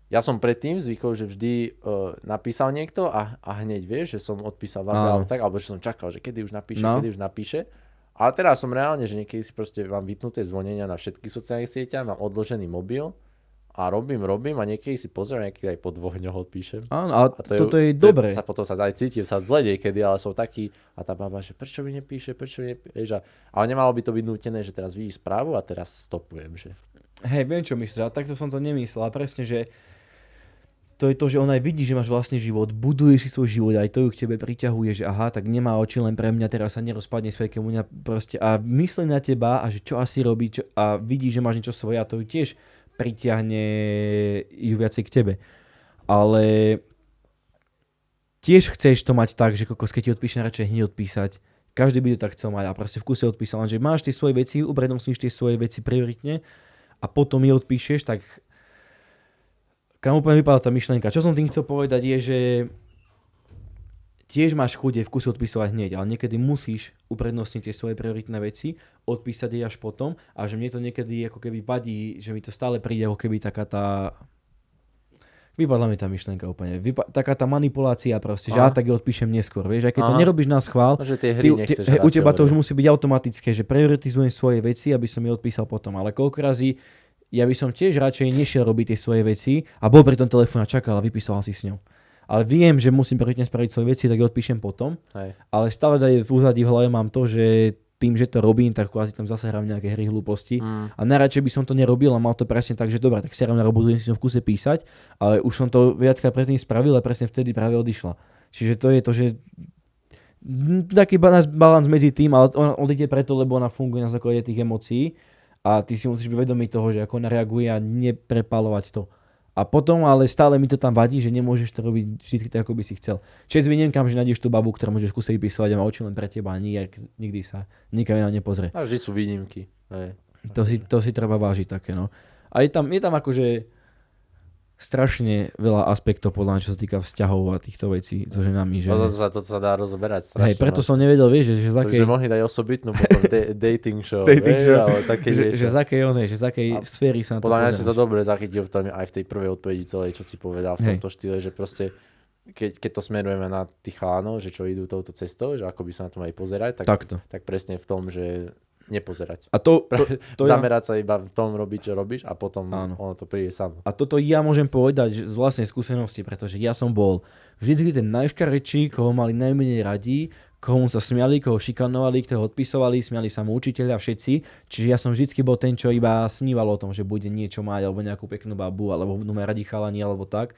S2: ja som predtým zvykol, že vždy napísal niekto a hneď vieš, že som odpísal vám tak, alebo že som čakal, že kedy už napíše. Ale teraz som reálne, že niekedy si proste mám vypnuté zvonenia na všetkých sociálnych sieťach, mám odložený mobil a robím a niekedy si pozriem, niekedy aj po 2 dňoch odpíšem.
S1: Áno, a toto je dobre.
S2: Potom sa aj cítim sa zle niekedy, ale som taký a tá baba, že prečo mi nepíše, ale nemalo by to byť nútené, že teraz vidíš správu a teraz stopujem, že.
S1: Hej, viem čo myslíš, ale takto som to nemyslel, a presne, že to je to, že ona aj vidí, že máš vlastný život, buduješ si svoj život, aj to ju k tebe priťahuje, že tak nemá oči len pre mňa, teraz sa nerozpadne svetke mu proste a myslí na teba a že čo asi robí a vidí, že máš niečo svoje a to ju tiež pritiahne ju viacej k tebe. Ale tiež chceš to mať tak, že kokos, keď ti odpíše, radšej hneď odpísať. Každý by to tak chcel mať a proste v kuse odpísal, že máš tie svoje veci, uprednostníš tie svoje veci prioritne a potom mi odpíšeš, tak kam úplne vypadá tá myšlienka. Čo som tým chcel povedať je, že tiež máš chuť v kuse odpísovať hneď, ale niekedy musíš uprednostniť tie svoje prioritné veci, odpísať jej až potom a že mne to niekedy ako keby vadí, že mi to stále príde ako keby taká tá... Vypadla mi tá myšlienka úplne. Taká tá manipulácia proste, že tak ju odpíšem neskôr, vieš, aj keď to nerobíš na schvál, u teba to už musí byť automatické, že prioritizujem svoje veci, aby som je odpísal potom, ale koľko razy ja by som tiež radšej nešiel robiť tie svoje veci a bol pri tom telefóne a čakal a vypísal si s ňou. Ale viem, že musím prioritne spraviť svoje veci, tak ju odpíšem potom. Hej. Ale stále v úzadí v hlave mám to, že tým, že to robím, tak quasi tam zase hrám nejaké hry hlúposti. A najradšej by som to nerobil a mal to presne tak, že dobre, tak si hrám na robotu, si som v kuse písať, ale už som to viackrát predtým spravil a presne vtedy práve odišla. Čiže to je to, že taký balans medzi tým, ale ona odíde preto, lebo ona funguje na základe tých emócií a ty si musíš byť vedomý toho, že ako ona reaguje a neprepalovať to. A potom ale stále mi to tam vadí, že nemôžeš to robiť vždy tak, ako by si chcel. Čiže vyniemkam, že nájdeš tú babu, ktorá môžeš v kuse vypísovať a má oči len pre teba a nikdy sa nikam na nepozrie.
S2: A vždy sú výnimky.
S1: To si treba vážiť také, no. A je tam akože strašne veľa aspektov podľa mňa, čo sa týka vzťahov a týchto vecí so ženami. Že...
S2: To sa dá rozoberať strašne.
S1: Hej, preto som nevedel, vieš, že z akej...
S2: Takže mohli dať osobitnú potom dating show.
S1: Ale také, že z akej sféry sa na to
S2: podľa mňa si to dobre zachytil v tom, aj v tej prvej odpovedi celej, čo si povedal v tomto štýle, že proste keď to smerujeme na tých chalanov, že čo idú touto cestou, že ako by sa na to mali pozerať, tak presne v tom, že nepozerať.
S1: A to
S2: zamerať sa iba v tom robiť, čo robíš a potom ono to príde samo.
S1: A toto ja môžem povedať z vlastnej skúsenosti, pretože ja som bol vždy ten najškarečší, koho mali najmenej radí, komu sa smiali, koho šikanovali, koho odpisovali, smiali sa mu učiteľia, všetci. Čiže ja som vždycky bol ten, čo iba sníval o tom, že bude niečo mať, alebo nejakú peknú babu, alebo budú mať radi chalani, alebo tak.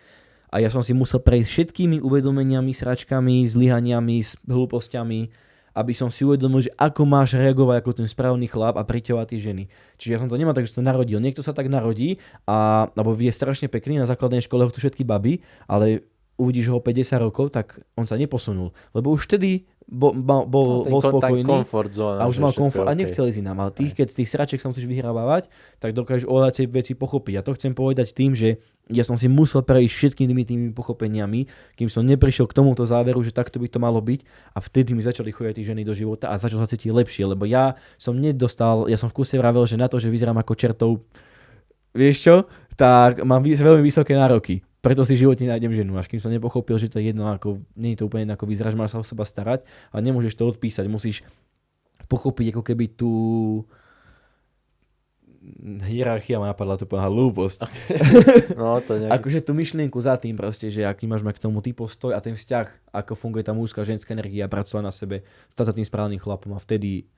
S1: A ja som si musel prejsť všetkými uvedomeniami, sračkami, zlyhaniami, hlúpostiami, aby som si uvedomil, že ako máš reagovať ako ten správny chlap a priťahovať tie ženy. Čiže ja som to nemal tak, že to narodil. Niekto sa tak narodí alebo je strašne pekný, na základnej škole ho tu všetky baby, ale uvidíš ho 50 rokov, tak on sa neposunul. Lebo už vtedy bol spokojný
S2: komfort zóna,
S1: a už mal komfort a nechcel ísť inám. Ale keď z tých sračiek sa musíš vyhrávať, tak dokážeš ohľadať tie veci pochopiť. A to chcem povedať tým, že ja som si musel prejsť všetkými tými pochopeniami, kým som neprišiel k tomuto záveru, že takto by to malo byť a vtedy mi začali chodiť tie ženy do života a začal sa cítiť lepšie, lebo ja som v kuse vravel, že na to, že vyzerám ako čertov, vieš čo, tak mám veľmi vysoké nároky. Preto si v živote nájdem ženu, až kým som nepochopil, že to je jedno, ako, nie je to úplne jedno, ako vyzeráš, máš sa o seba starať a nemôžeš to odpísať, musíš pochopiť ako keby tú hierarchia ma napadla, to plná hlúposť.
S2: Okay. No, to nejak...
S1: Akože tú myšlienku za tým proste, že aký máš mať k tomu ty postoj a ten vzťah, ako funguje tá mužská, ženská energia, pracovať na sebe, stať sa tým správnym chlapom a vtedy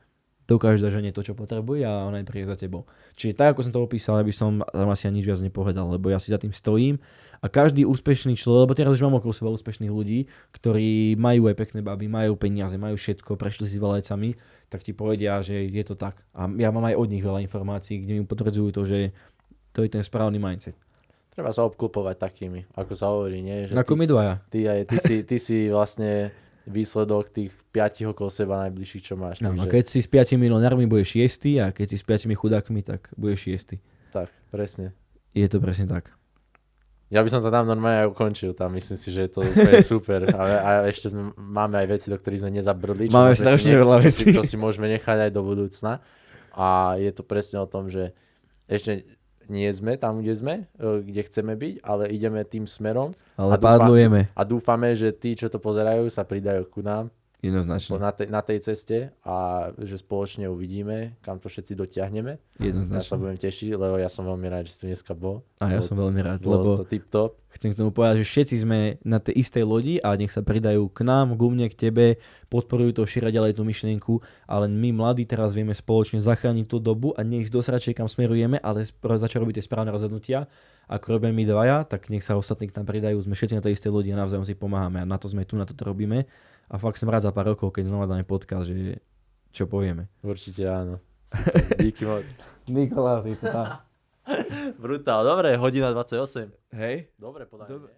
S1: dokážeš dať žene to, čo potrebuje a ona príde za tebou. Čiže tak, ako som to opísal, aby som asi ani nič viac nepovedal, lebo ja si za tým stojím a každý úspešný človek, lebo teraz už mám okolo seba úspešných ľudí, ktorí majú aj pekné baby, majú peniaze, majú všetko, prešli si veľajcami, tak ti povedia, že je to tak. A ja mám aj od nich veľa informácií, kde mi potvrdzujú to, že to je ten správny mindset.
S2: Treba sa obklopovať takými, ako sa hovorí, nie? Že
S1: ako my dvaja.
S2: Ty si vlastne výsledok tých 5 okolo seba najbližších, čo máš.
S1: No, takže... Keď si s 5 milionármi, budeš 6 a keď si s 5 chudákmi, tak budeš 6.
S2: Tak, presne.
S1: Je to presne tak.
S2: Ja by som to tam normálne aj ukončil, tam myslím si, že je to úplne super. A ešte máme aj veci, do ktorých sme nezabrdli.
S1: Máme strašne veľa vecí.
S2: Čo si môžeme nechať aj do budúcna. A je to presne o tom, že ešte nie sme tam, kde sme, kde chceme byť, ale ideme tým smerom.
S1: Ale pádlujeme.
S2: A dúfame, že tí, čo to pozerajú, sa pridajú ku nám.
S1: Jednoznačne.
S2: Na tej ceste a že spoločne uvidíme, kam to všetci dotiahneme.
S1: Jednoznačne.
S2: Ja sa budem tešiť, lebo ja som veľmi rád, že si tu dneska bol.
S1: A ja som veľmi rád, lebo
S2: tip-top.
S1: Chcem k tomu povedať, že všetci sme na tej istej lodi a nech sa pridajú k nám, k mne, k tebe, podporujú to, šíria ďalej tú myšlienku, ale my mladí teraz vieme spoločne zachrániť tú dobu a nech dosračej kam smerujeme, ale začať robiť tie správne rozhodnutia. Ako robíme my dvaja, tak nech sa ostatní k nám pridajú, sme všetci na tej istej lodi a navzájom si pomáhame a na to sme tu, na to robíme. A fakt som rád za pár rokov, keď znova dáme podcast, že čo povieme.
S2: Určite áno. Super. Díky moc.
S1: Nikolás, je to tak.
S2: Brutál. Dobre, 1:28.
S1: Hej?
S2: Dobre, podajme.